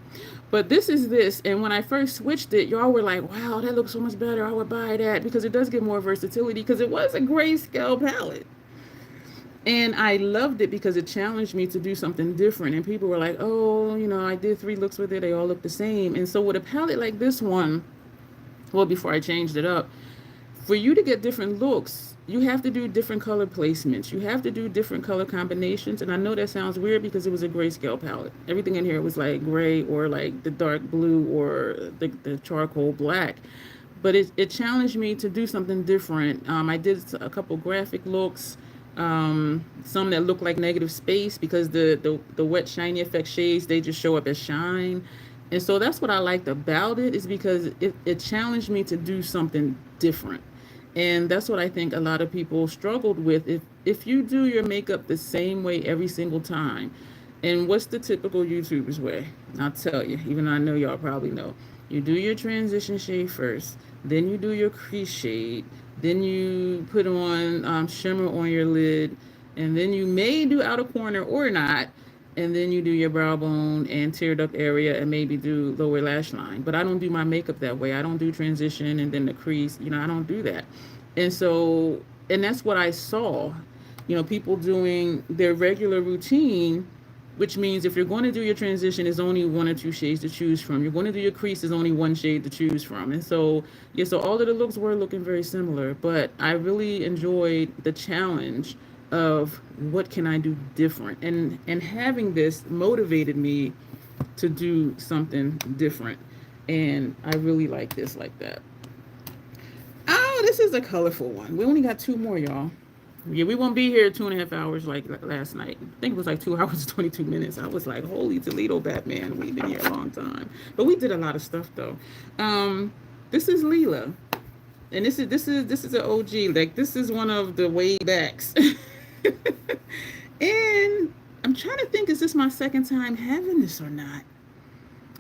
But this is this, and when I first switched it, y'all were like, wow, that looks so much better. I would buy that because it does get more versatility because it was a grayscale palette. And I loved it because it challenged me to do something different. And people were like, oh, I did 3 looks with it. They all look the same. And so with a palette like this one, well, before I changed it up, for you to get different looks, you have to do different color placements. You have to do different color combinations. And I know that sounds weird because it was a grayscale palette. Everything in here was like gray or like the dark blue or the charcoal black. But it challenged me to do something different. I did a couple graphic looks, some that look like negative space because the wet shiny effect shades, they just show up as shine. And so that's what I liked about it, is because it challenged me to do something different. And that's what I think a lot of people struggled with. If you do your makeup the same way every single time, and what's the typical YouTuber's way? I'll tell you, even though I know y'all probably know. You do your transition shade first, then you do your crease shade, then you put on shimmer on your lid, and then you may do outer corner or not, and then you do your brow bone and teared up area and maybe do lower lash line. But I don't do my makeup that way. I don't do transition and then the crease. I don't do that. And that's what I saw, people doing their regular routine, which means if you're going to do your transition, there's only 1 or 2 shades to choose from. You're going to do your crease, there's only 1 shade to choose from. And so, yeah, so all of the looks were looking very similar, but I really enjoyed the challenge of what can I do different, and having this motivated me to do something different, and I really like this like that. Oh, this is a colorful one. We only got 2 more, y'all. Yeah, we won't be here 2.5 hours like last night. I think it was like 2 hours and 22 minutes. I was like, holy Toledo, Batman. We've been here a long time. But we did a lot of stuff though. This is Leela. And this is an OG. Like this is one of the way backs. And I'm trying to think, is this my second time having this or not?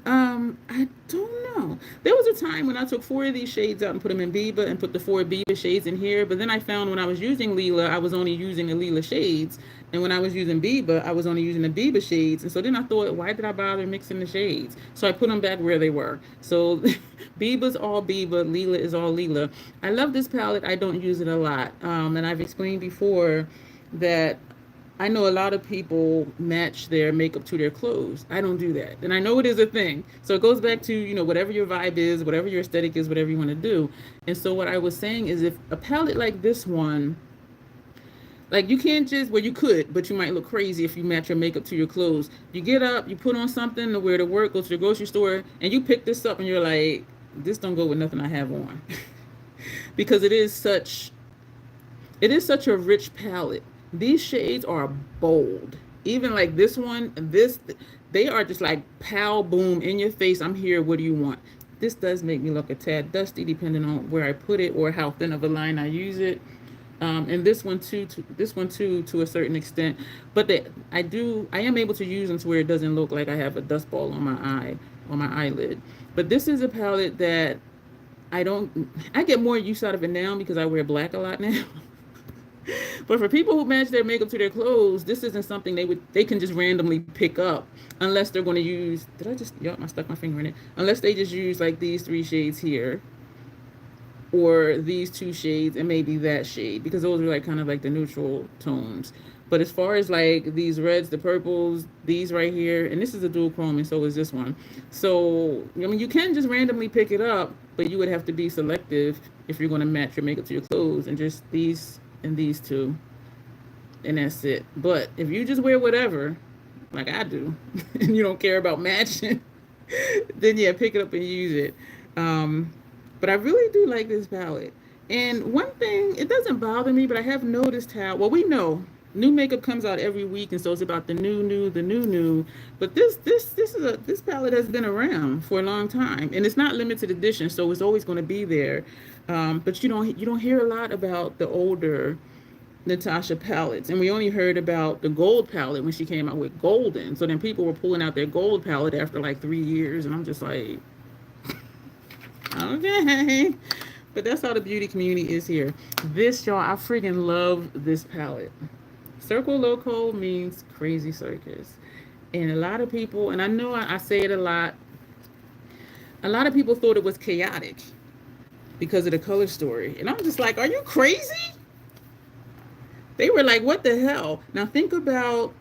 I don't know. There was a time when I took 4 of these shades out and put them in Biba and put the 4 Biba shades in here. But then I found when I was using Leela, I was only using the Leela shades. And when I was using Biba, I was only using the Biba shades. And so then I thought, why did I bother mixing the shades? So I put them back where they were. So Biba's all Biba, Leela is all Leela. I love this palette. I don't use it a lot. And I've explained before that I know a lot of people match their makeup to their clothes. I don't do that. And I know it is a thing. So it goes back to, whatever your vibe is, whatever your aesthetic is, whatever you want to do. And so what I was saying is if a palette like this one, like you can't just, well, you could, but you might look crazy if you match your makeup to your clothes. You get up, you put on something to wear to work, go to the grocery store, and you pick this up and you're like, this don't go with nothing I have on. Because it is such a rich palette. These shades are bold. Even like this one, they are just like pow, boom, in your face. I'm here. What do you want? This does make me look a tad dusty depending on where I put it or how thin of a line I use it. And this one too, to a certain extent. But I am able to use them to where it doesn't look like I have a dust ball on my eyelid. But this is a palette that I get more use out of it now because I wear black a lot now. But for people who match their makeup to their clothes, this isn't something they can just randomly pick up unless they're going to use, I stuck my finger in it. Unless they just use like these 3 shades here or these 2 shades and maybe that shade, because those are like kind of like the neutral tones. But as far as like these reds, the purples, these right here, and this is a dual chrome and so is this one. So, I mean, you can just randomly pick it up, but you would have to be selective if you're going to match your makeup to your clothes, and just these and these 2, and that's it. But if you just wear whatever, like I do, and you don't care about matching, then yeah, pick it up and use it. But I really do like this palette. And one thing, it doesn't bother me, but I have noticed how, well, we know new makeup comes out every week, and so it's about the new. But this palette has been around for a long time, and it's not limited edition, so it's always going to be there. But you don't hear a lot about the older Natasha palettes, and we only heard about the gold palette when she came out with golden. So then people were pulling out their gold palette after like 3 years, and I'm just like, okay. But that's how the beauty community is here. This, y'all, I freaking love this palette. Circle Loco means crazy circus. And a lot of people, and I know I say it a lot of people thought it was chaotic because of the color story. And I'm just like, are you crazy? They were like, what the hell? Now think about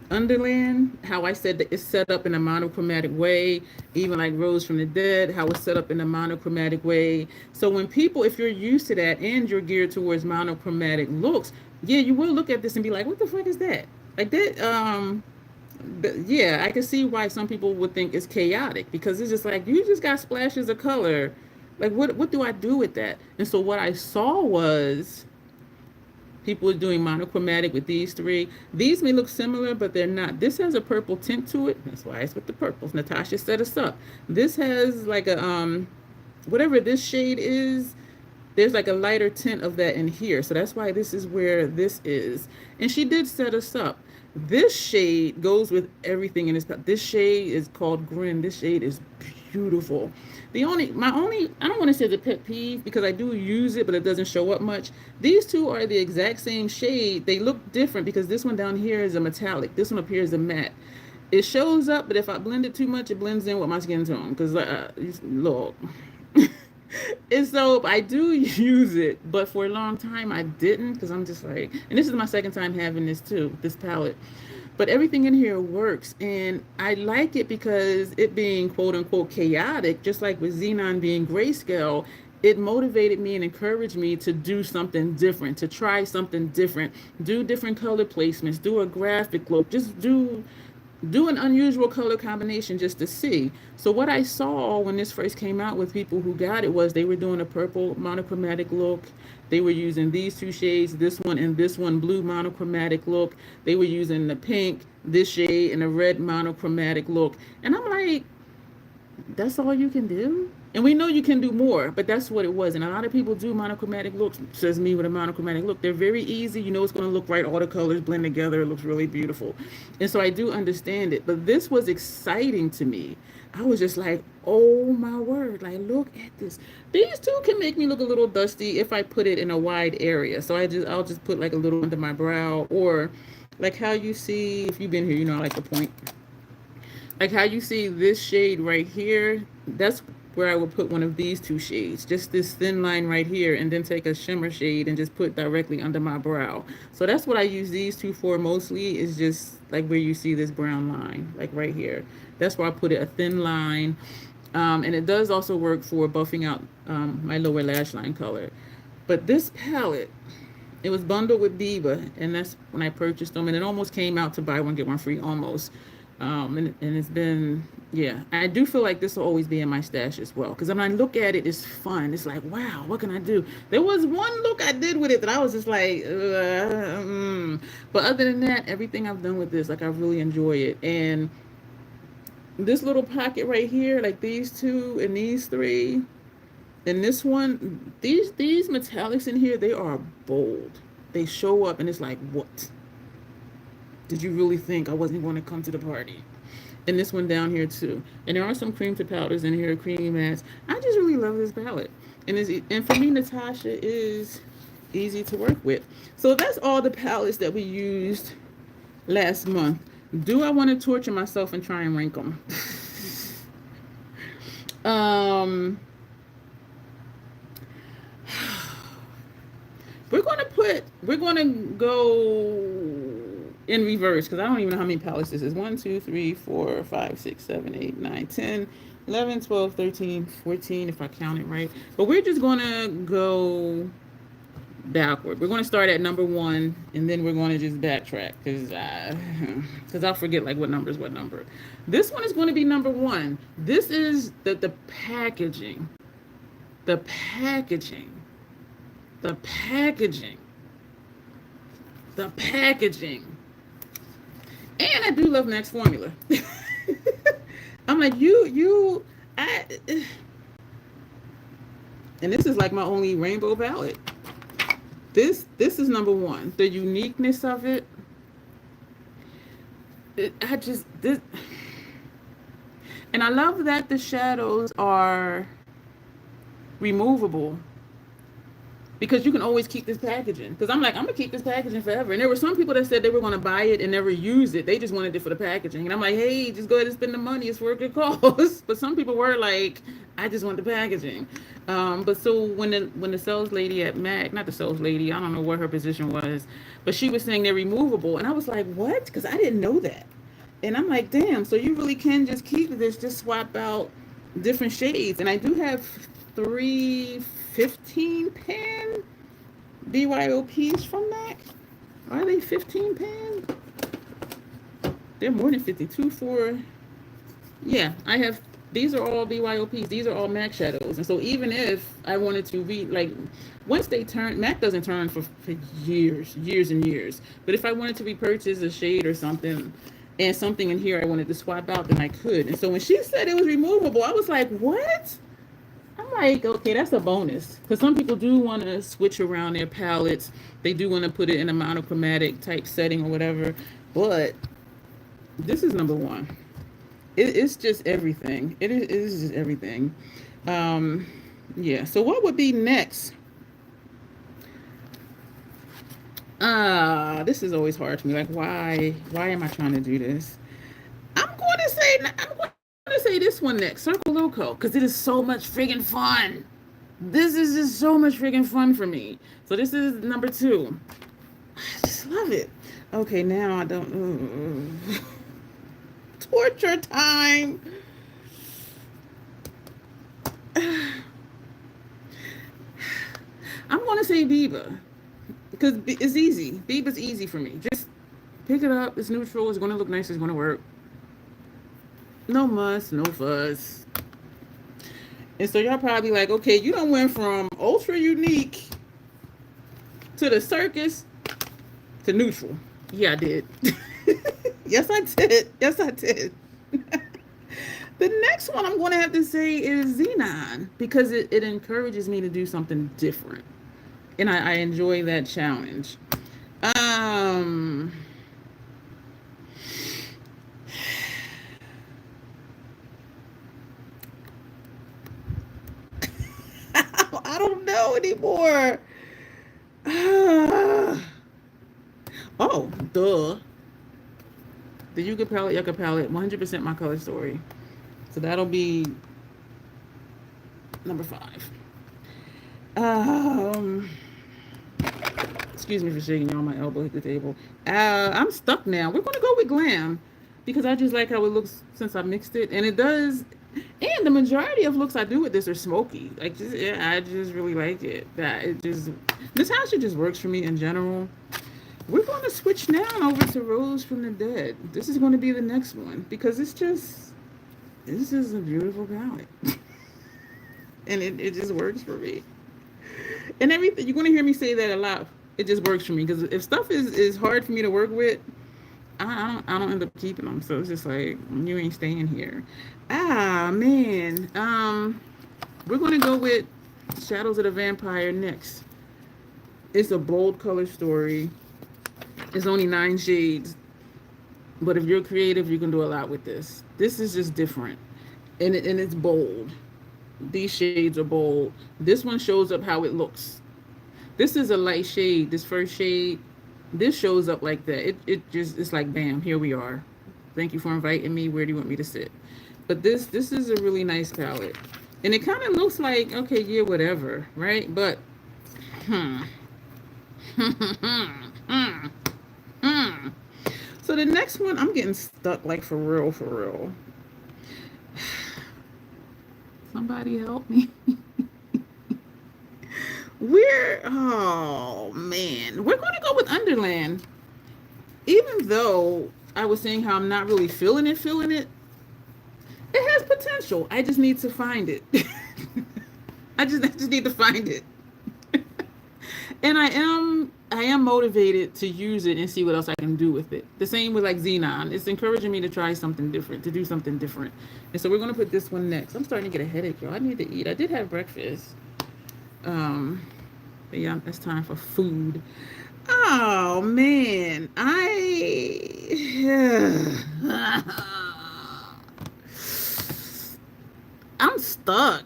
Underland, how I said that it's set up in a monochromatic way, even like Rose from the Dead, how it's set up in a monochromatic way. So when people, if you're used to that and you're geared towards monochromatic looks, yeah, you will look at this and be like, what the fuck is that? Like that, yeah, I can see why some people would think it's chaotic, because it's just like, you just got splashes of color. Like, what do I do with that? And so what I saw was people are doing monochromatic with these 3. These may look similar, but they're not. This has a purple tint to it. That's why it's with the purples. Natasha set us up. This has like a, whatever this shade is, there's like a lighter tint of that in here. So that's why this is where this is. And she did set us up. This shade goes with everything in this. This shade is called Grin. This shade is beautiful. I don't want to say the pet peeve, because I do use it, but it doesn't show up much. These 2 are the exact same shade. They look different because this one down here is a metallic. This one up here is a matte. It shows up, but if I blend it too much, it blends in with my skin tone. Because, look. And so I do use it, but for a long time I didn't, because I'm just like, and this is my second time having this too, this palette. But everything in here works, and I like it because it being quote unquote chaotic, just like with Xenon being grayscale, it motivated me and encouraged me to do something different, to try something different, do different color placements, do a graphic look, just do an unusual color combination just to see. So what I saw when this first came out with people who got it was they were doing a purple monochromatic look. They were using these two shades, this one and this one, blue monochromatic look. They were using the pink, this shade, and a red monochromatic look. And I'm like, that's all you can do? And we know you can do more, but that's what it was. And a lot of people do monochromatic looks, says me with a monochromatic look. They're very easy. You know it's going to look right. All the colors blend together. It looks really beautiful. And so I do understand it. But this was exciting to me. I was just like, oh my word, like look at this. These two can make me look a little dusty if I put it in a wide area. So I'll just put like a little under my brow, or like how you see, if you've been here, you know I like to point. Like how you see this shade right here, that's where I would put one of these two shades, just this thin line right here, and then take a shimmer shade and just put directly under my brow. So that's what I use these two for mostly, is just like where you see this brown line, like right here. That's where I put it, a thin line. And it does also work for buffing out my lower lash line color. But this palette, it was bundled with Diva, and that's when I purchased them, and it almost came out to buy one, get one free, almost. And it's been, yeah, I do feel like this will always be in my stash as well, because when I look at it, it's fun. It's like, wow, what can I do? There was one look I did with it that I was just like, but other than that, everything I've done with this, like, I really enjoy it. And this little pocket right here, like these two and these three, and this one, these metallics in here, they are bold. They show up, and it's like, what? Did you really think I wasn't going to come to the party? And this one down here too. And there are some cream to powders in here, creamy mattes. I just really love this palette. And for me, Natasha is easy to work with. So that's all the palettes that we used last month. Do I want to torture myself and try and rank them? We're going to go in reverse, because I don't even know how many palettes this is. 1, 2, 3, 4, 5, 6, 7, 8, 9, 10, 11, 12, 13, 14, if I count it right. But we're just going to go backward. We're going to start at number 1, and then we're going to just backtrack, because I'll forget like what number is what number. This one is going to be number 1. This is the packaging. The packaging. The packaging. The packaging. And I do love NYX formula. I'm like, and this is like my only rainbow palette. This is number 1. The uniqueness of it. And I love that the shadows are removable, because you can always keep this packaging. Because I'm like, I'm going to keep this packaging forever. And there were some people that said they were going to buy it and never use it. They just wanted it for the packaging. And I'm like, hey, just go ahead and spend the money. It's for a good cause. But some people were like, I just want the packaging. But so when the sales lady at MAC, not the sales lady, I don't know what her position was, but she was saying they're removable. And I was like, what? Because I didn't know that. And I'm like, damn, so you really can just keep this, just swap out different shades. And I do have 3 15 pan BYOPs from MAC. Are they 15 pan? They're more than 52 for, yeah, I have, these are all BYOPs. These are all MAC shadows. And so even if I wanted to read, like, once they turn, MAC doesn't turn for years and years. But if I wanted to repurchase a shade or something, and something in here I wanted to swap out, then I could. And so when she said it was removable, I was like, what? I'm like, okay, that's a bonus. Because some people do want to switch around their palettes. They do want to put it in a monochromatic type setting or whatever. But this is number 1. It's just everything. It is just everything. Yeah, so what would be next? This is always hard to me. Like, why am I trying to do this? I'm going to say this one next, Circle Loco, because it is so much friggin' fun. This is just so much friggin' fun for me. So this is number 2. I just love it. Okay, now I don't. Torture time. I'm going to say Diva, because it's easy. Diva's easy for me. Just pick it up. It's neutral. It's going to look nice. It's going to work. No muss, no fuss. And so y'all probably like, okay, you done went from ultra unique to the circus to neutral. Yeah, I did. Yes, I did. Yes, I did. The next one I'm going to have to say is Xenon because it encourages me to do something different. And I enjoy that challenge. Um, I don't know anymore. Oh, duh. The Yucca palette, Yucca palette, 100% my color story. So that'll be number 5. Um, excuse me for shaking y'all. My elbow hit the table. I'm stuck now. We're gonna go with Glam because I just like how it looks since I mixed it, and it does. And the majority of looks I do with this are smoky. Like, just, yeah, I just really like it. That it just Natasha just works for me in general. We're going to switch now over to Rose from the Dead. This is going to be the next one because this is a beautiful palette. And it just works for me. And everything, you're going to hear me say that a lot. It just works for me because if stuff is hard for me to work with, I don't end up keeping them. So it's just like, you ain't staying here. Ah, man. We're going to go with Shadows of the Vampire next. It's a bold color story. It's only 9 shades. But if you're creative, you can do a lot with this. This is just different. And it's bold. These shades are bold. This one shows up how it looks. This is a light shade. This first shade, this shows up like that. It's like, bam, here we are. Thank you for inviting me. Where do you want me to sit? But this is a really nice palette. And it kind of looks like, okay, yeah, whatever, right? But, So the next one, I'm getting stuck like for real, for real. Somebody help me. Oh man, we're going to go with Underland. Even though I was saying how I'm not really feeling it, it has potential. I just need to find it. I just need to find it. And I am motivated to use it and see what else I can do with it. The same with like Xenon. It's encouraging me to try something different, to do something different. And so we're going to put this one next. I'm starting to get a headache, y'all. I need to eat. I did have breakfast. But yeah, it's time for food. Oh man, I'm stuck.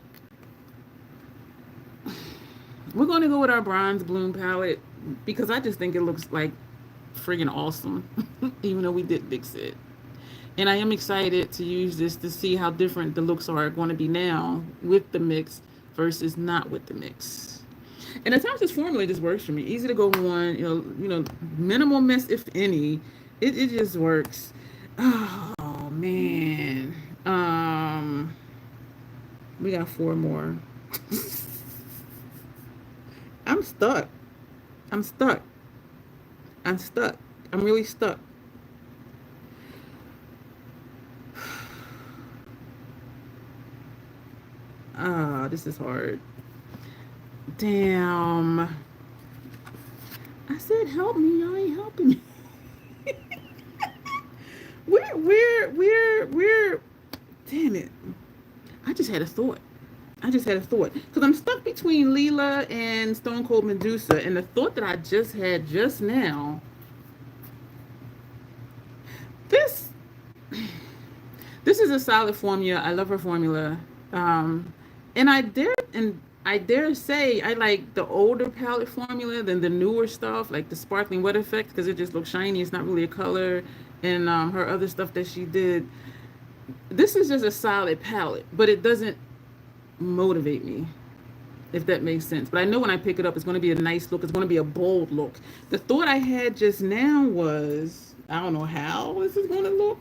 We're going to go with our Bronze Bloom palette because I just think it looks like friggin' awesome, even though we did mix it. And I am excited to use this to see how different the looks are going to be now with the mix versus not with the mix. And at times this formula just works for me. Easy to go on, you know, minimal mess if any. It just works. Oh man. We got 4 more. I'm stuck. I'm really stuck. Ah, this is hard. Damn. I said help me, y'all ain't helping me. We're damn it. I just had a thought. Because I'm stuck between Leela and Stone Cold Medusa. And the thought that I just had just now. This is a solid formula. I love her formula. And I dare say I like the older palette formula than the newer stuff, like the sparkling wet effect, because it just looks shiny. It's not really a color. And her other stuff that she did. This is just a solid palette, but it doesn't motivate me, if that makes sense. But I know when I pick it up, it's going to be a nice look. It's going to be a bold look. The thought I had just now was, I don't know how this is going to look.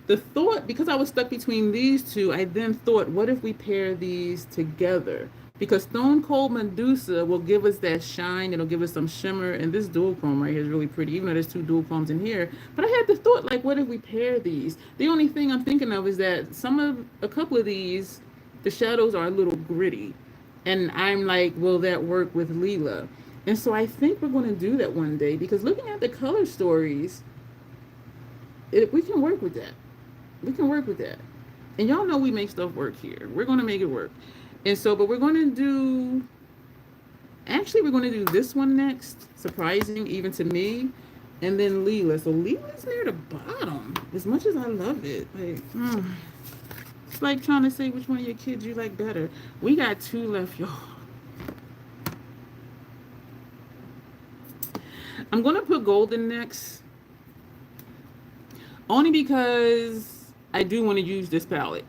The thought, because I was stuck between these two, I then thought, what if we pair these together? Because Stone Cold Medusa will give us that shine. It'll give us some shimmer. And this dual chrome right here is really pretty, even though there's 2 dual chromes in here. But I had the thought, like, what if we pair these? The only thing I'm thinking of is that a couple of these, the shadows are a little gritty. And I'm like, will that work with Leela? And so I think we're going to do that one day, because looking at the color stories, we can work with that. We can work with that. And y'all know we make stuff work here. We're going to make it work. And so, but we're going to do, actually, we're going to do this one next, surprising even to me, and then Leela. So Leela's near the bottom, as much as I love it. Like, it's like trying to say which one of your kids you like better. We got 2 left, y'all. I'm going to put golden next, only because I do want to use this palette.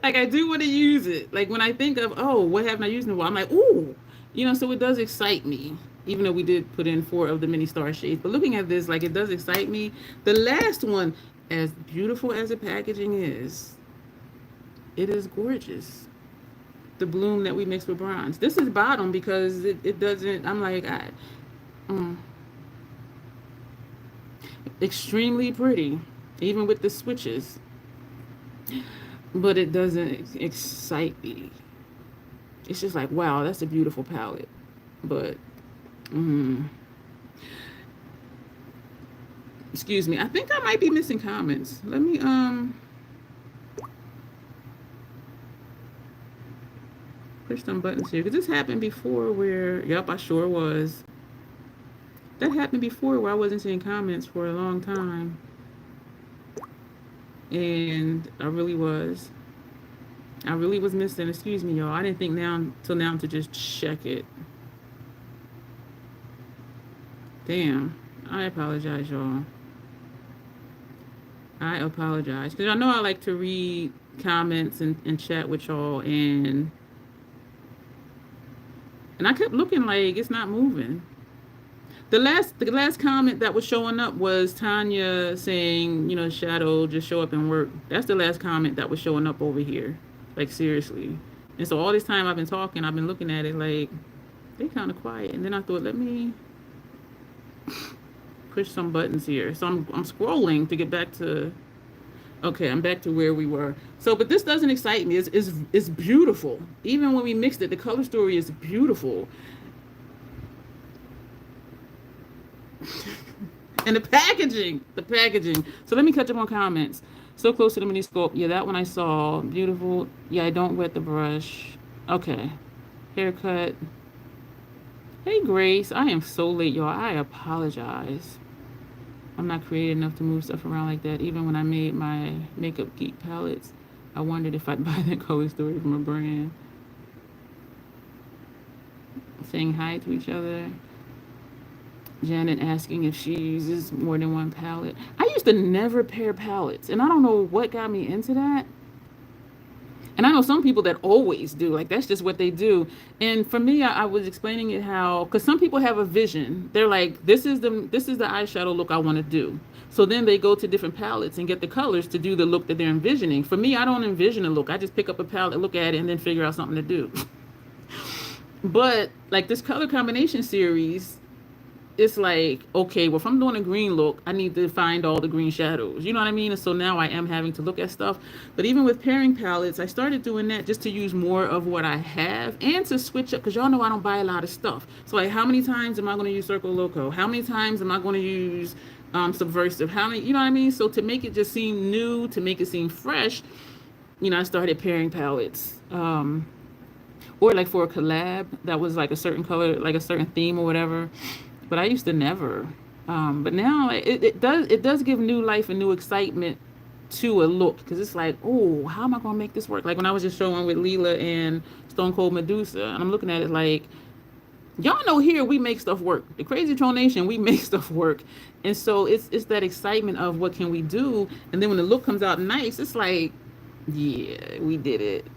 Like, I do want to use it. Like, when I think of, oh, what haven't I used in a while? I'm like, ooh. You know, so it does excite me. Even though we did put in 4 of the mini star shades. But looking at this, like, it does excite me. The last one, as beautiful as the packaging is, it is gorgeous. The bloom that we mixed with bronze. This is bottom because it doesn't, I'm like, extremely pretty, even with the switches, but it doesn't excite me. It's just like, wow, that's a beautiful palette. But excuse me, I think I might be missing comments. Let me push some buttons here, because this happened before where, yep, I sure was. That happened before where I wasn't seeing comments for a long time. And I really was missing. Excuse me, y'all. I didn't think till now to just check it. Damn. I apologize, y'all. I apologize. Because I know I like to read comments and chat with y'all, and I kept looking like it's not moving. The last comment that was showing up was Tanya saying, you know, Shadow, just show up and work. That's the last comment that was showing up over here. Like, seriously. And so all this time I've been talking, I've been looking at it like, they kind of quiet. And then I thought, let me push some buttons here. So I'm scrolling to get back to, okay, I'm back to where we were. So, but this doesn't excite me. It's beautiful. Even when we mixed it, the color story is beautiful. And the packaging. So let me catch up on comments. So close to the mini scope. Yeah, that one I saw. Beautiful. Yeah, I don't wet the brush. Okay. Haircut. Hey, Grace. I am so late, y'all. I apologize. I'm not creative enough to move stuff around like that. Even when I made my Makeup Geek palettes, I wondered if I'd buy that color story from a brand. Saying hi to each other. Janet asking if she uses more than one palette. I used to never pair palettes, and I don't know what got me into that. And I know some people that always do, like that's just what they do. And for me, I was explaining it how, because some people have a vision. They're like, this is the eyeshadow look I want to do. So then they go to different palettes and get the colors to do the look that they're envisioning. For me, I don't envision a look. I just pick up a palette, look at it, and then figure out something to do. But like this color combination series, it's like, okay, well, if I'm doing a green look, I need to find all the green shadows. You know what I mean? And so now I am having to look at stuff. But even with pairing palettes, I started doing that just to use more of what I have and to switch up, because y'all know I don't buy a lot of stuff. So like, how many times am I going to use Circle Loco? How many times am I going to use Subversive? How many, you know what I mean? So to make it just seem new, to make it seem fresh, you know, I started pairing palettes. Or like for a collab that was like a certain color, like a certain theme or whatever. But I used to never. But now it does give new life and new excitement to a look, because it's like, oh, how am I gonna make this work? Like when I was just showing with Leela and Stone Cold Medusa, and I'm looking at it like, y'all know here we make stuff work. The Crazy Troll Nation, we make stuff work. And so it's that excitement of what can we do, and then when the look comes out nice, it's like, yeah, we did it.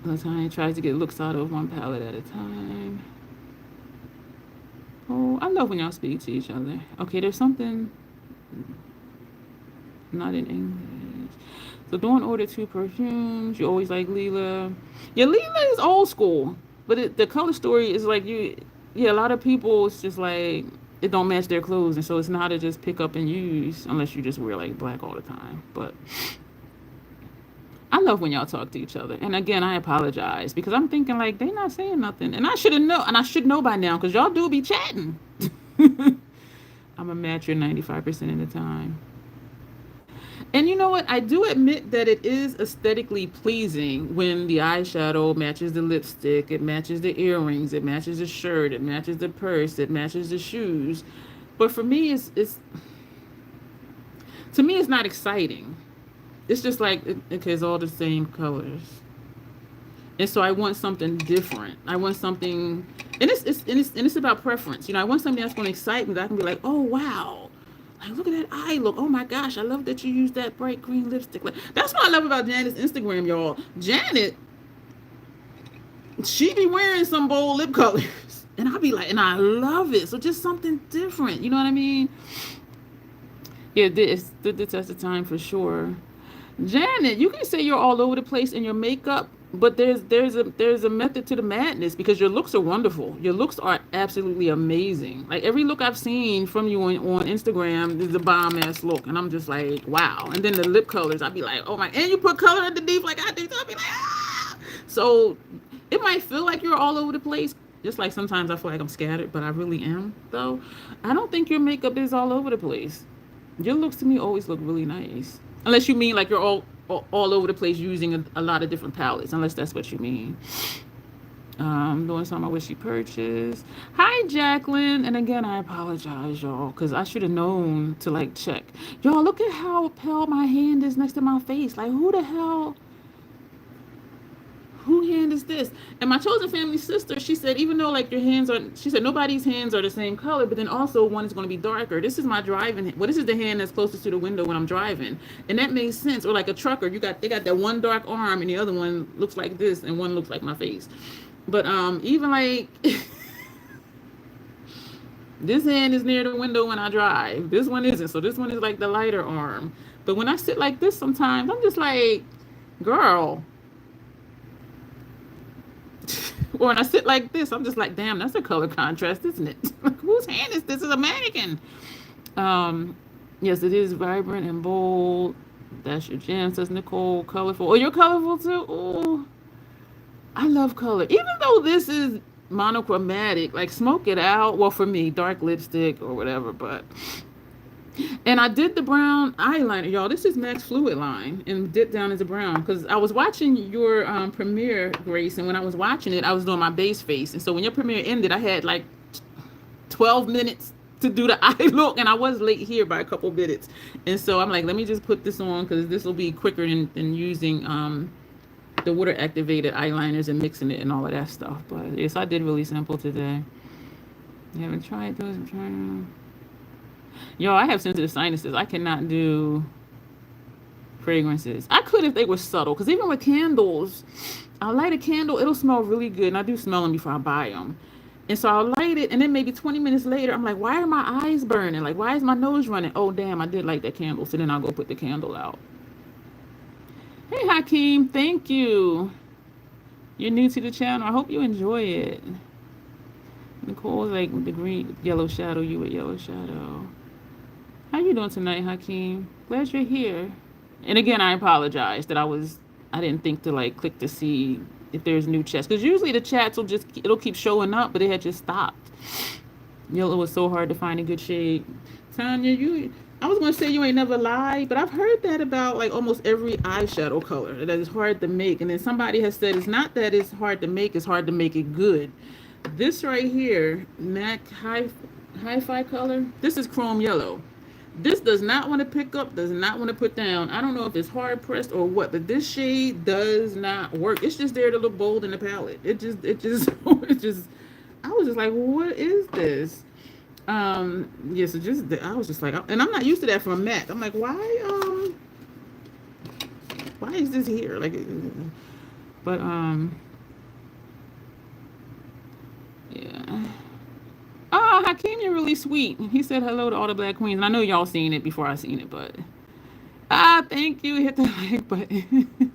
Latanya tries to get looks out of one palette at a time. Oh, I love when y'all speak to each other. Okay, there's something not in English. So don't order 2 perfumes. You always like Leela. Yeah, Leela is old school. But the color story is like a lot of people, it's just like, it don't match their clothes. And so it's not to just pick up and use, unless you just wear like black all the time. But I love when y'all talk to each other. And again, I apologize because I'm thinking like they not saying nothing, and I should have know, and I should know by now because y'all do be chatting. I'm a matcher 95% of the time. And you know what? I do admit that it is aesthetically pleasing when the eyeshadow matches the lipstick, it matches the earrings, it matches the shirt, it matches the purse, it matches the shoes. But for me, it's to me it's not exciting. It's just like okay, it's all the same colors. And so I want something different. I want something, and it's about preference. You know, I want something that's going to excite me. That I can be like, oh wow, like look at that eye look. Oh my gosh, I love that you used that bright green lipstick. Like, that's what I love about Janet's Instagram, y'all. Janet, she be wearing some bold lip colors, and I'll be like, and I love it. So just something different. You know what I mean? Yeah, this stood the test of time for sure. Janet, you can say you're all over the place in your makeup, but there's a method to the madness because your looks are wonderful. Your looks are absolutely amazing. Like every look I've seen from you on Instagram is a bomb ass look, and I'm just like, wow. And then the lip colors, I'd be like, oh my, and you put color underneath like I do, so I'd be like, ah. So it might feel like you're all over the place. Just like sometimes I feel like I'm scattered, but I really am though. I don't think your makeup is all over the place. Your looks to me always look really nice. Unless you mean like you're all over the place using a lot of different palettes. Unless that's what you mean. Doing something I wish she purchased. Hi, Jacqueline. And again, I apologize, y'all, because I should have known to like check. Y'all, look at how pale my hand is next to my face. Like, who the hell? Who hand is this? And my chosen family sister, she said, even though like your hands are, she said nobody's hands are the same color, but then also one is going to be darker. This is my driving. Well, this is the hand that's closest to the window when I'm driving, and that makes sense. Or like a trucker, they got that one dark arm, and the other one looks like this, and one looks like my face. But even like this hand is near the window when I drive. This one isn't. So this one is like the lighter arm. But when I sit like this, sometimes I'm just like, girl. Or when I sit like this, I'm just like, damn, that's a color contrast, isn't it? Like, whose hand is this? Is a mannequin. Yes, it is vibrant and bold. That's your jam, says Nicole. Colorful. Oh, you're colorful too? Oh, I love color. Even though this is monochromatic, like smoke it out. Well, for me, dark lipstick or whatever, but. And I did the brown eyeliner, y'all. This is Max Fluid line and dipped down into brown because I was watching your premiere, Grace, and when I was watching it, I was doing my base face. And so when your premiere ended, I had like 12 minutes to do the eye look, and I was late here by a couple minutes. And so I'm like, let me just put this on because this will be quicker than using the water activated eyeliners and mixing it and all of that stuff. But yes, I did really simple today. You haven't tried those? I'm trying. Yo, I have sensitive sinuses. I cannot do fragrances. I could if they were subtle, because even with candles, I'll light a candle, it'll smell really good, and I do smell them before I buy them. And so I'll light it, and then maybe 20 minutes later, I'm like, why are my eyes burning? Like, why is my nose running? Oh, damn, I did light that candle. So then I'll go put the candle out. Hey, Hakeem, thank you. You're new to the channel. I hope you enjoy it. Nicole's like with the green, yellow shadow, you with yellow shadow. How you doing tonight, Hakeem? Glad you're here. And again, I apologize that I didn't think to like click to see if there's new chats. Because usually the chats it'll keep showing up, but it had just stopped. Yellow was so hard to find a good shade. Tanya, I was going to say you ain't never lied, but I've heard that about like almost every eyeshadow color, that it's hard to make. And then somebody has said it's not that it's hard to make, it's hard to make it good. This right here, MAC Hi-Fi color, this is chrome yellow. This does not want to pick up, does not want to put down. I don't know if it's hard pressed or what, but this shade does not work. It's just there to look bold in the palette. It just, I was just like, what is this? Yeah, so I was just like, and I'm not used to that from MAC. I'm like, why is this here? Like, but, yeah. Oh, Hakeem, you're really sweet. He said hello to all the black queens. And I know y'all seen it before I seen it, but thank you. Hit the like button.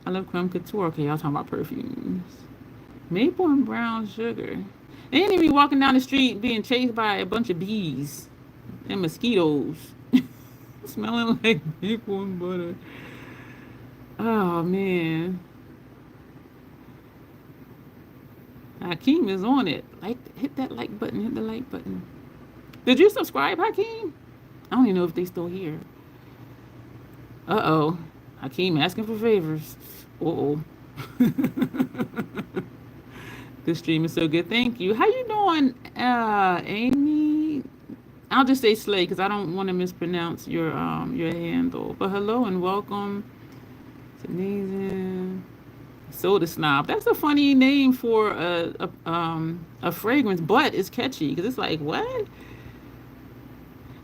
I love creme couture. Okay, y'all talking about perfumes. Maple and brown sugar. They ain't even walking down the street being chased by a bunch of bees and mosquitoes. Smelling like maple and butter. Oh man. Hakeem is on it. Like, hit that like button, hit the like button. Did you subscribe, Hakeem? I don't even know if they still here. Uh-oh. Hakeem asking for favors. Uh-oh. This stream is so good. Thank you. How you doing, Amy? I'll just say Slay because I don't want to mispronounce your handle. But hello and welcome. It's amazing. Soda Snob. That's a funny name for a fragrance, but it's catchy because it's like, what?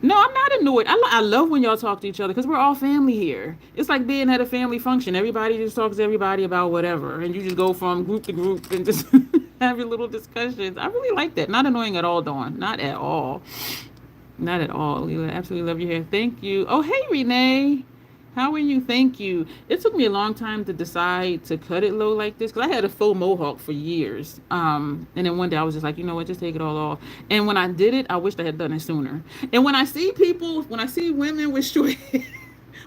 No, I'm not annoyed. I love when y'all talk to each other because we're all family here. It's like being at a family function. Everybody just talks to everybody about whatever, and you just go from group to group and just have your little discussions. I really like that. Not annoying at all, Dawn. Not at all. Not at all. Leela, absolutely love your hair. Thank you. Oh, hey, Renee. How are you? Thank you. It took me a long time to decide to cut it low like this because I had a faux mohawk for years. And then one day I was just like, you know what, just take it all off. And when I did it, I wished I had done it sooner. And when I see women with short hair,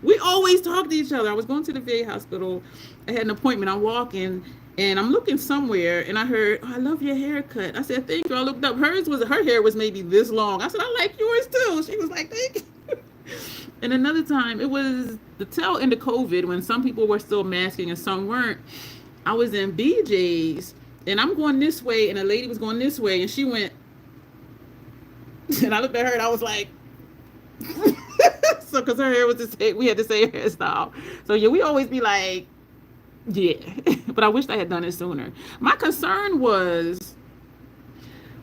we always talk to each other. I was going to the VA hospital. I had an appointment. I'm walking and I'm looking somewhere and I heard, oh, I love your haircut. I said, thank you. I looked up. Her hair was maybe this long. I said, I like yours too. She was like, thank you. And another time, it was the tail end of COVID when some people were still masking and some weren't. I was in BJ's and I'm going this way and a lady was going this way and she went, and I looked at her and I was like, so because her hair was the same, we had the same hairstyle. So yeah, we always be like, yeah, but I wished I had done it sooner. My concern was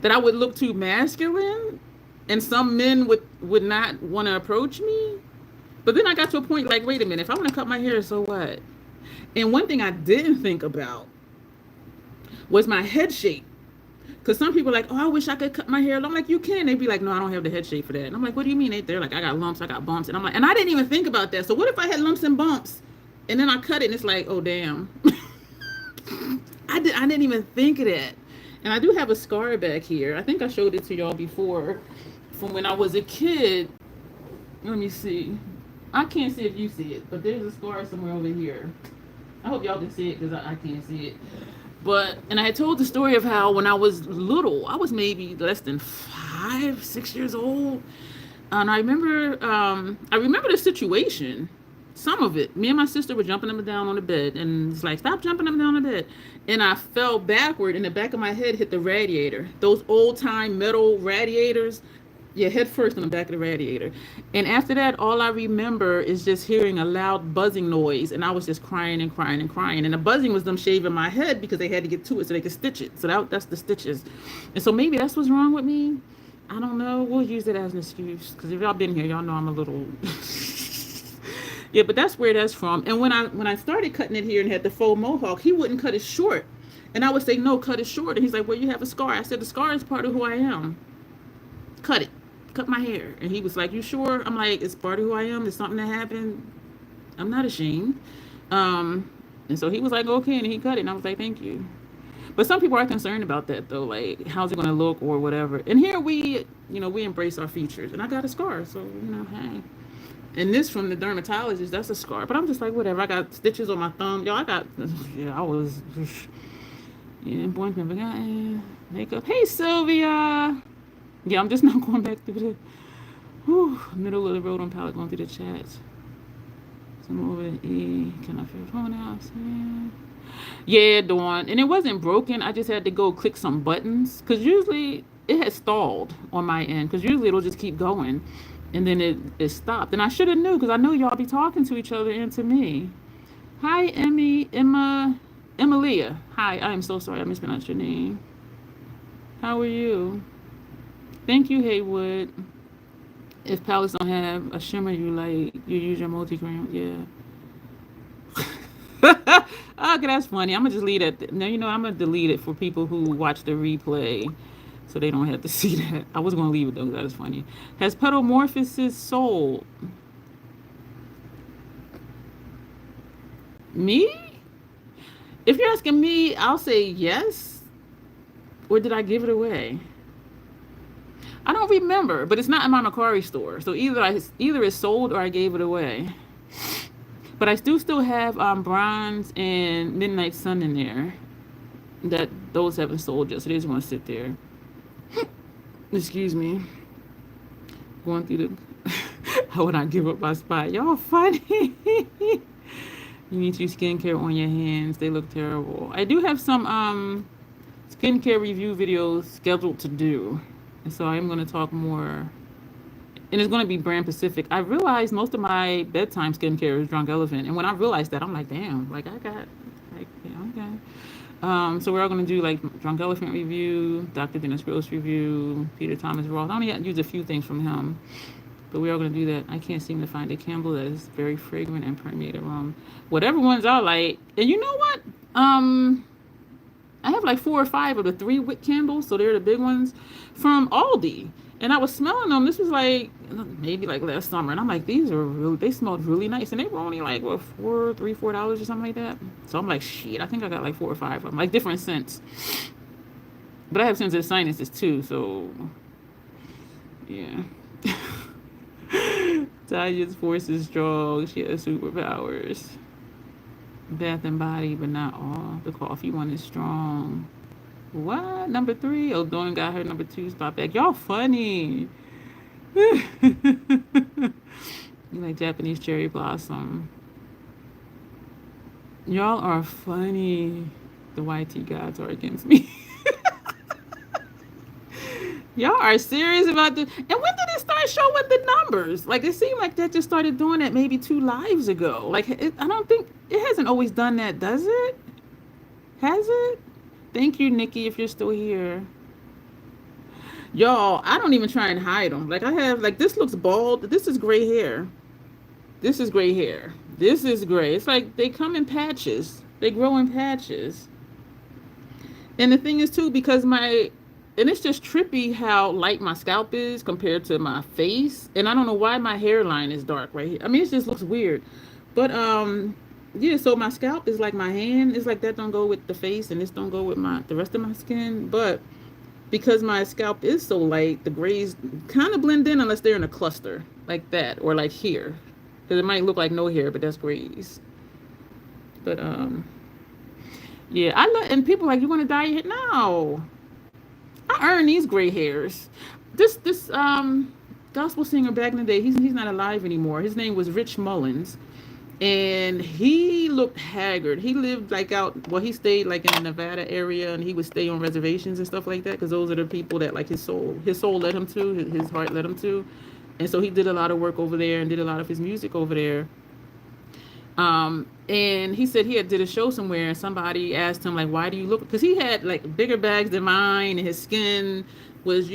that I would look too masculine and some men would not want to approach me. But then I got to a point like, wait a minute, if I want to cut my hair, so what? And one thing I didn't think about was my head shape. Because some people are like, oh, I wish I could cut my hair. I'm like, you can. They'd be like, no, I don't have the head shape for that. And I'm like, what do you mean? They're like, I got lumps, I got bumps. And I'm like, and I didn't even think about that. So what if I had lumps and bumps? And then I cut it and it's like, oh, damn. I didn't even think of that. And I do have a scar back here. I think I showed it to y'all before from when I was a kid. Let me see. I can't see if you see it, but there's a scar somewhere over here. I hope y'all can see it because I can't see it. But, and I had told the story of how when I was little, I was maybe less than 5, 6 years old. And I remember the situation, some of it. Me and my sister were jumping up and down on the bed. And it's like, stop jumping up and down on the bed. And I fell backward and the back of my head hit the radiator. Those old time metal radiators. Yeah, head first on the back of the radiator. And after that, all I remember is just hearing a loud buzzing noise. And I was just crying and crying and crying. And the buzzing was them shaving my head because they had to get to it so they could stitch it. So that's the stitches. And so maybe that's what's wrong with me. I don't know. We'll use it as an excuse. Because if y'all been here, y'all know I'm a little... Yeah, but that's where that's from. And when I started cutting it here and had the faux mohawk, he wouldn't cut it short. And I would say, no, cut it short. And he's like, well, you have a scar. I said, the scar is part of who I am. Cut it. Cut my hair. And he was like, you sure? I'm like, it's part of who I am. It's something that happened. I'm not ashamed. And so he was like, okay, and he cut it. And I was like, thank you. But some people are concerned about that though, like how's it going to look or whatever. And here we embrace our features. And I got a scar, so hey. And this from the dermatologist, that's a scar. But I'm just like, whatever. I got stitches on my thumb. Yo, I was boyfriend forgotten makeup. Hey Sylvia. Yeah, I'm just not going back through the middle of the road on palette, going through the chats. Some over E. Can I feel phone out? Yeah, Dawn. And it wasn't broken. I just had to go click some buttons. Because usually it had stalled on my end. Because usually it'll just keep going. And then it stopped. And I should have knew because I know y'all be talking to each other and to me. Hi, Emilia. Hi, I am so sorry I mispronounced your name. How are you? Thank you, Haywood. If palettes don't have a shimmer you like, you use your multi-cream. Yeah. Okay, that's funny. I'm going to just leave it. Now, I'm going to delete it for people who watch the replay so they don't have to see that. I was going to leave it, though, because that is funny. Has Pedomorphosis sold? Me? If you're asking me, I'll say yes. Or did I give it away? I don't remember, but it's not in my Macari store. So either it's sold or I gave it away. But I still have Bronze and Midnight Sun in there. Those haven't sold yet, so they just want to sit there. Excuse me. Going through the how would I give up my spot? Y'all funny. You need to use skincare on your hands. They look terrible. I do have some skincare review videos scheduled to do. And so I'm going to talk more. And it's going to be brand specific. I realized most of my bedtime skincare is Drunk Elephant. And when I realized that, I'm like, damn, like I got, like, yeah, okay. So we're all going to do like Drunk Elephant review, Dr. Dennis Gross review, Peter Thomas Roth. I only use a few things from him. But we are going to do that. I can't seem to find a candle that is very fragrant and permeate the room. Whatever ones I like. And you know what? I have like 4 or 5 of the 3 wick candles. So they're the big ones from Aldi. And I was smelling them. This was like maybe like last summer. And I'm like, these are really, they smelled really nice. And they were only like, what, $4 or something like that. So I'm like, shit, I think I got like 4 or 5 of them. Like different scents. But I have sensitive sinuses too. So yeah. Tanya's force is strong. She has superpowers. Bath and body, but not all. The coffee one is strong. What? Number 3? Oh, Dawn got her number 2 spot back. Y'all funny. You like Japanese cherry blossom. Y'all are funny. The YT gods are against me. Y'all are serious about this. And when did it start showing the numbers? Like, it seemed like that just started doing that maybe 2 lives ago. Like, I don't think, it hasn't always done that, does it? Has it? Thank you, Nikki, if you're still here. Y'all, I don't even try and hide them. Like, I have, like, this looks bald. This is gray hair. This is gray hair. This is gray. It's like they come in patches. They grow in patches. And the thing is, too, because and it's just trippy how light my scalp is compared to my face. And I don't know why my hairline is dark right here. I mean, it just looks weird. But, yeah, so my scalp is like my hand. It's like that don't go with the face and this don't go with the rest of my skin. But because my scalp is so light, the grays kind of blend in unless they're in a cluster like that or like here. Because it might look like no hair, but that's grays. But, yeah, and people are like, you want to dye your hair? No. I earned these gray hairs. This gospel singer back in the day, he's not alive anymore. His name was Rich Mullins. And he looked haggard. He lived like he stayed like in the Nevada area, and he would stay on reservations and stuff like that, because those are the people that like his soul led him to, his heart led him to. And so he did a lot of work over there and did a lot of his music over there. And he said he did a show somewhere, and somebody asked him like, why do you look, because he had like bigger bags than mine, and his skin was,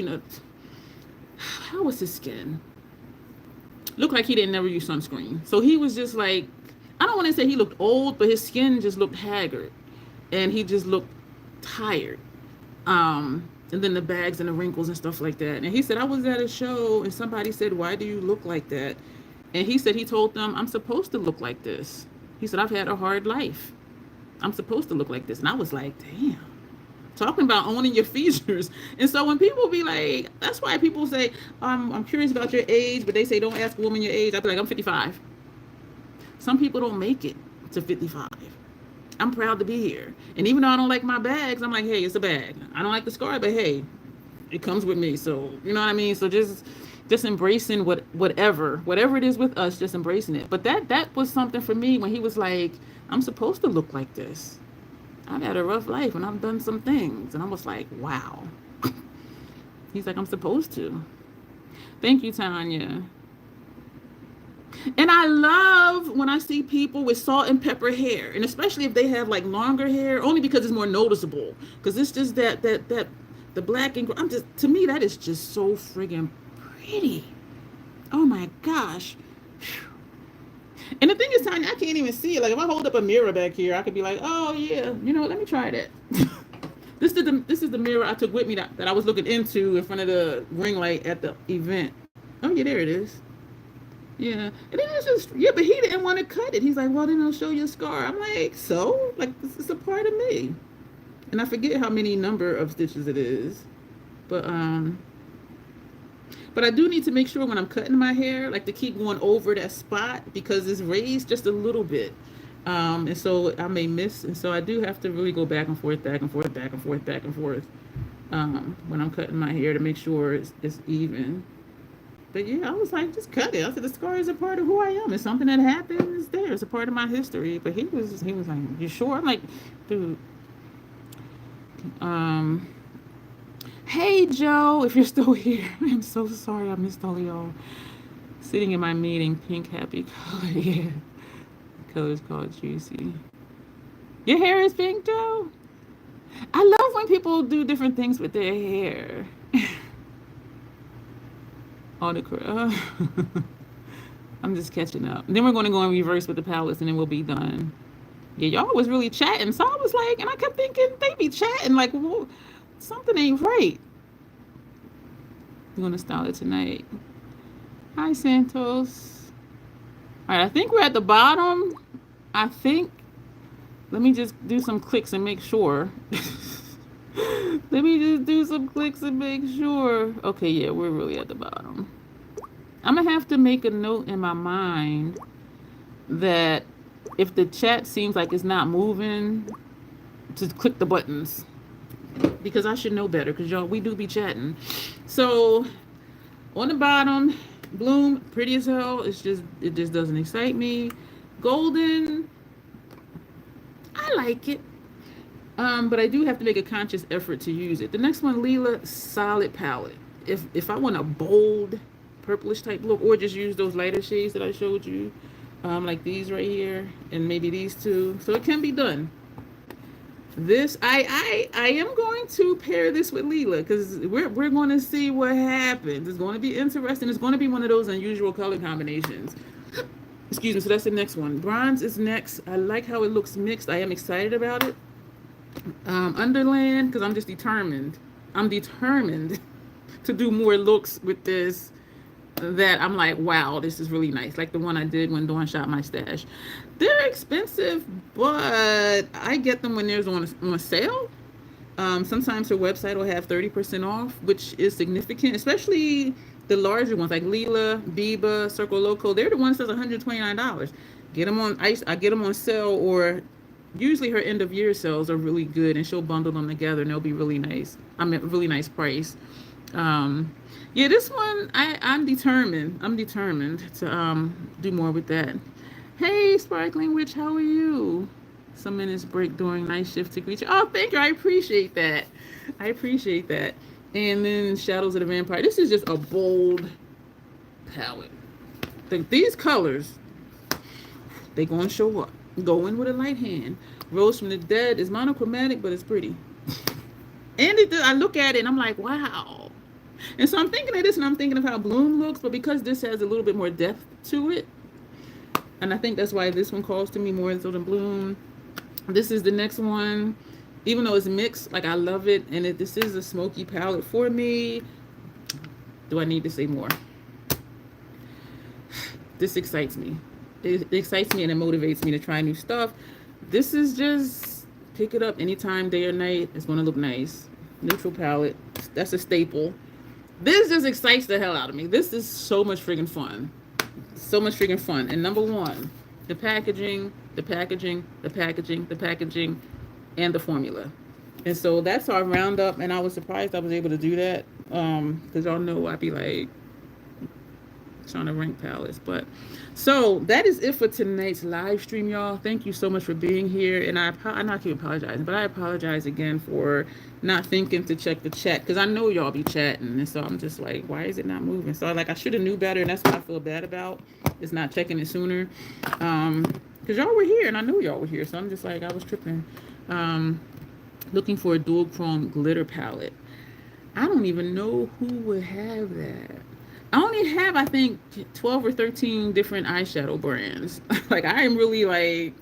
how was his skin? Looked like he didn't never use sunscreen. So he was just like, I don't want to say he looked old, but his skin just looked haggard, and he just looked tired. And then the bags and the wrinkles and stuff like that. And he said, I was at a show and somebody said, why do you look like that? And he said, he told them, I'm supposed to look like this. He said, I've had a hard life. I'm supposed to look like this. And I was like, damn. Talking about owning your features. And so when people be like, that's why people say, I'm curious about your age, but they say, don't ask a woman your age. I'd be like, I'm 55. Some people don't make it to 55. I'm proud to be here. And even though I don't like my bags, I'm like, hey, it's a bag. I don't like the scar, but hey, it comes with me. So, you know what I mean? So just embracing whatever it is with us, just embracing it. But that was something for me when he was like, I'm supposed to look like this. I've had a rough life and I've done some things. And I was like, wow. He's like, I'm supposed to. Thank you, Tanya. And I love when I see people with salt and pepper hair, and especially if they have like longer hair, only because it's more noticeable. Because it's just that the black and to me that is just so friggin' pretty. Oh my gosh. And the thing is, Tanya, I can't even see it. Like if I hold up a mirror back here, I could be like, oh yeah, let me try that. This is the mirror I took with me that I was looking into in front of the ring light at the event. Oh yeah, there it is. Yeah, and then it's just, but he didn't want to cut it. He's like, well, then I'll show you a scar. I'm like, so? Like, this is a part of me. And I forget how many number of stitches it is. But But I do need to make sure when I'm cutting my hair, like to keep going over that spot because it's raised just a little bit. And so I may miss. And so I do have to really go back and forth, back and forth, back and forth, back and forth when I'm cutting my hair to make sure it's even. But yeah, I was like, just cut it. I said, the scar is a part of who I am. It's something that happened. It's there. It's a part of my history. But he was like, you sure? I'm like, dude. Hey Joe, if you're still here, I'm so sorry I missed all of y'all. Sitting in my meeting, pink happy color. Yeah, the color's called Juicy. Your hair is pink, Joe. I love when people do different things with their hair. All the I'm just catching up. Then we're going to go in reverse with the palettes, and then we'll be done. Yeah, y'all was really chatting, so I was like, and I kept thinking they be chatting like, well, something ain't right. We're gonna style it tonight. Hi Santos. All right, I think we're at the bottom. I think. Let me just do some clicks and make sure. Let me just do some clicks and make sure. Okay, yeah, we're really at the bottom. I'm gonna have to make a note in my mind that if the chat seems like it's not moving, to click the buttons. Because I should know better, because y'all, we do be chatting. So on the bottom, Bloom, pretty as hell. It just doesn't excite me. Golden, I like it. But I do have to make a conscious effort to use it. The next one, Lila, solid palette. If I want a bold purplish type look, or just use those lighter shades that I showed you, like these right here, and maybe these two. So it can be done. This I am going to pair this with Lila because we're going to see what happens. It's going to be interesting. It's going to be one of those unusual color combinations. Excuse me. So that's the next one. Bronze is next. I like how it looks mixed. I am excited about it. Underland, because I'm just determined. I'm determined to do more looks with this that I'm like, wow, this is really nice. Like the one I did when Dawn shot my stash. They're expensive, but I get them when there's on a sale. Sometimes her website will have 30% off, which is significant, especially the larger ones like Lila, Biba, Circle Loco. They're the ones that's $129. Get them on ice. I get them on sale, or usually her end of year sales are really good, and she'll bundle them together and they'll be really nice. I'm at a really nice price. Yeah, this one I'm determined to do more with that. Hey Sparkling Witch, how are you? Some minutes break during night shift to greet you. Oh, thank you. I appreciate that. And then Shadows of the Vampire. This is just a bold palette. These colors, they gonna show up. Go in with a light hand. Rose from the Dead is monochromatic, but it's pretty. And I look at it and I'm like, wow. And so I'm thinking of this, and I'm thinking of how Bloom looks, but because this has a little bit more depth to it, and I think that's why this one calls to me more so than Bloom. This is the next one. Even though it's mixed, like I love it, and this is a smoky palette for me. Do I need to say more? This excites me. It excites me and it motivates me to try new stuff. This is just pick it up anytime, day or night. It's going to look nice. Neutral palette. That's a staple. This just excites the hell out of me. This is so much freaking fun. So much freaking fun. And number one, the packaging, and the formula. And so that's our roundup. And I was surprised I was able to do that. Because y'all know I'd be like trying to rank palettes. But so that is it for tonight's live stream, y'all. Thank you so much for being here. And I'm not keep apologizing, but I apologize again for not thinking to check the chat, because I know y'all be chatting, and so I'm just like, why is it not moving? So I should have knew better, and that's what I feel bad about, is not checking it sooner, because y'all were here and I knew y'all were here, so I'm just like, I was tripping. Looking for a dual chrome glitter palette. I don't even know who would have that. I only have, I think, 12 or 13 different eyeshadow brands. Like, I am really like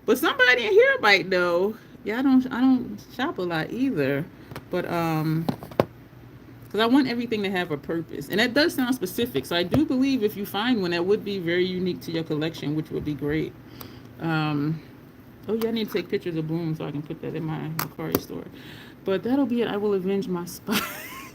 but somebody in here might know. Yeah, I don't shop a lot either, but because I want everything to have a purpose, and that does sound specific. So I do believe if you find one, that would be very unique to your collection, which would be great. Oh yeah, I need to take pictures of Bloom so I can put that in my Macari store. But that'll be it. I will avenge my spot.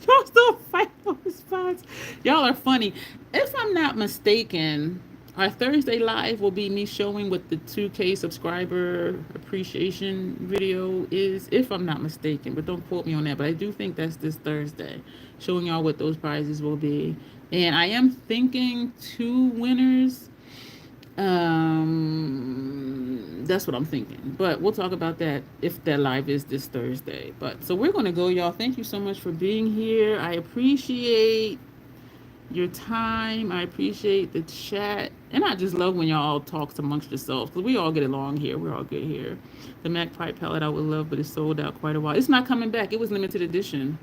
Y'all still fight over spots. Y'all are funny. If I'm not mistaken, our Thursday live will be me showing what the 2K subscriber appreciation video is, if I'm not mistaken. But don't quote me on that. But I do think that's this Thursday, showing y'all what those prizes will be. And I am thinking 2 winners. That's what I'm thinking. But we'll talk about that if that live is this Thursday. But so we're gonna go, y'all. Thank you so much for being here. I appreciate your time. I appreciate the chat. And I just love when y'all talk amongst yourselves, because we all get along here. We're all good here. The Magpie palette I would love, but it's sold out quite a while. It's not coming back. It was limited edition.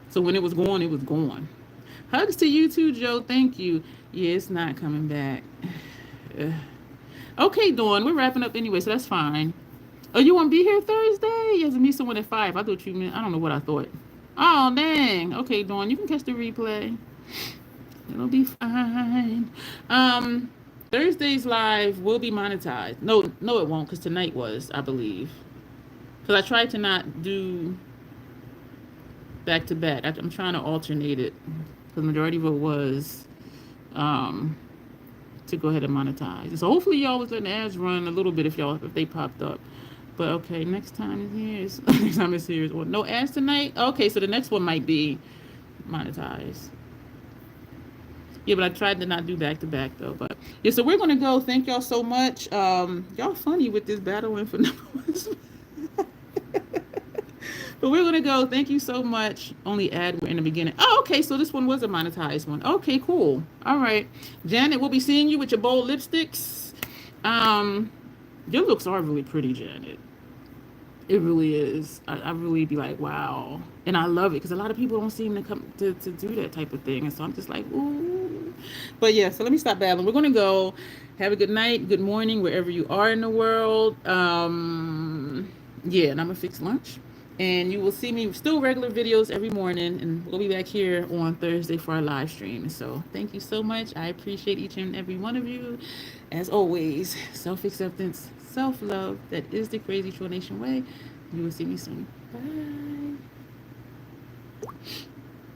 So when it was gone, it was gone. Hugs to you too, Joe. Thank you. Yeah, it's not coming back. Okay, Dawn, we're wrapping up anyway, so that's fine. Oh, you want to be here Thursday? You have to meet someone at 5. I thought you meant, I don't know what I thought. Oh, dang. Okay, Dawn, you can catch the replay. It'll be fine. Thursday's live will be monetized. No, it won't, because tonight was, I believe. Because I tried to not do back to back. I'm trying to alternate it, because the majority of it was to go ahead and monetize. So hopefully y'all was letting the ads run a little bit if they popped up. But okay, next time is here. Next time is here. No ads tonight? Okay, so the next one might be monetized. Yeah, but I tried to not do back to back though. But yeah, so we're gonna go. Thank y'all so much. Y'all funny with this battling for number one. But we're gonna go. Thank you so much. Only ad we're in the beginning. Oh, okay. So this one was a monetized one. Okay, cool. All right, Janet, we'll be seeing you with your bold lipsticks. Your looks are really pretty, Janet. It really is. I really be like, wow. And I love it because a lot of people don't seem to come to do that type of thing. And so I'm just like, ooh. But yeah, so let me stop battling. We're going to go. Have a good night, good morning, wherever you are in the world. Yeah, and I'm going to fix lunch. And you will see me still regular videos every morning. And we'll be back here on Thursday for our live stream. So thank you so much. I appreciate each and every one of you. As always, self-acceptance, self-love. That is the Crazy Troll Nation way. You will see me soon. Bye.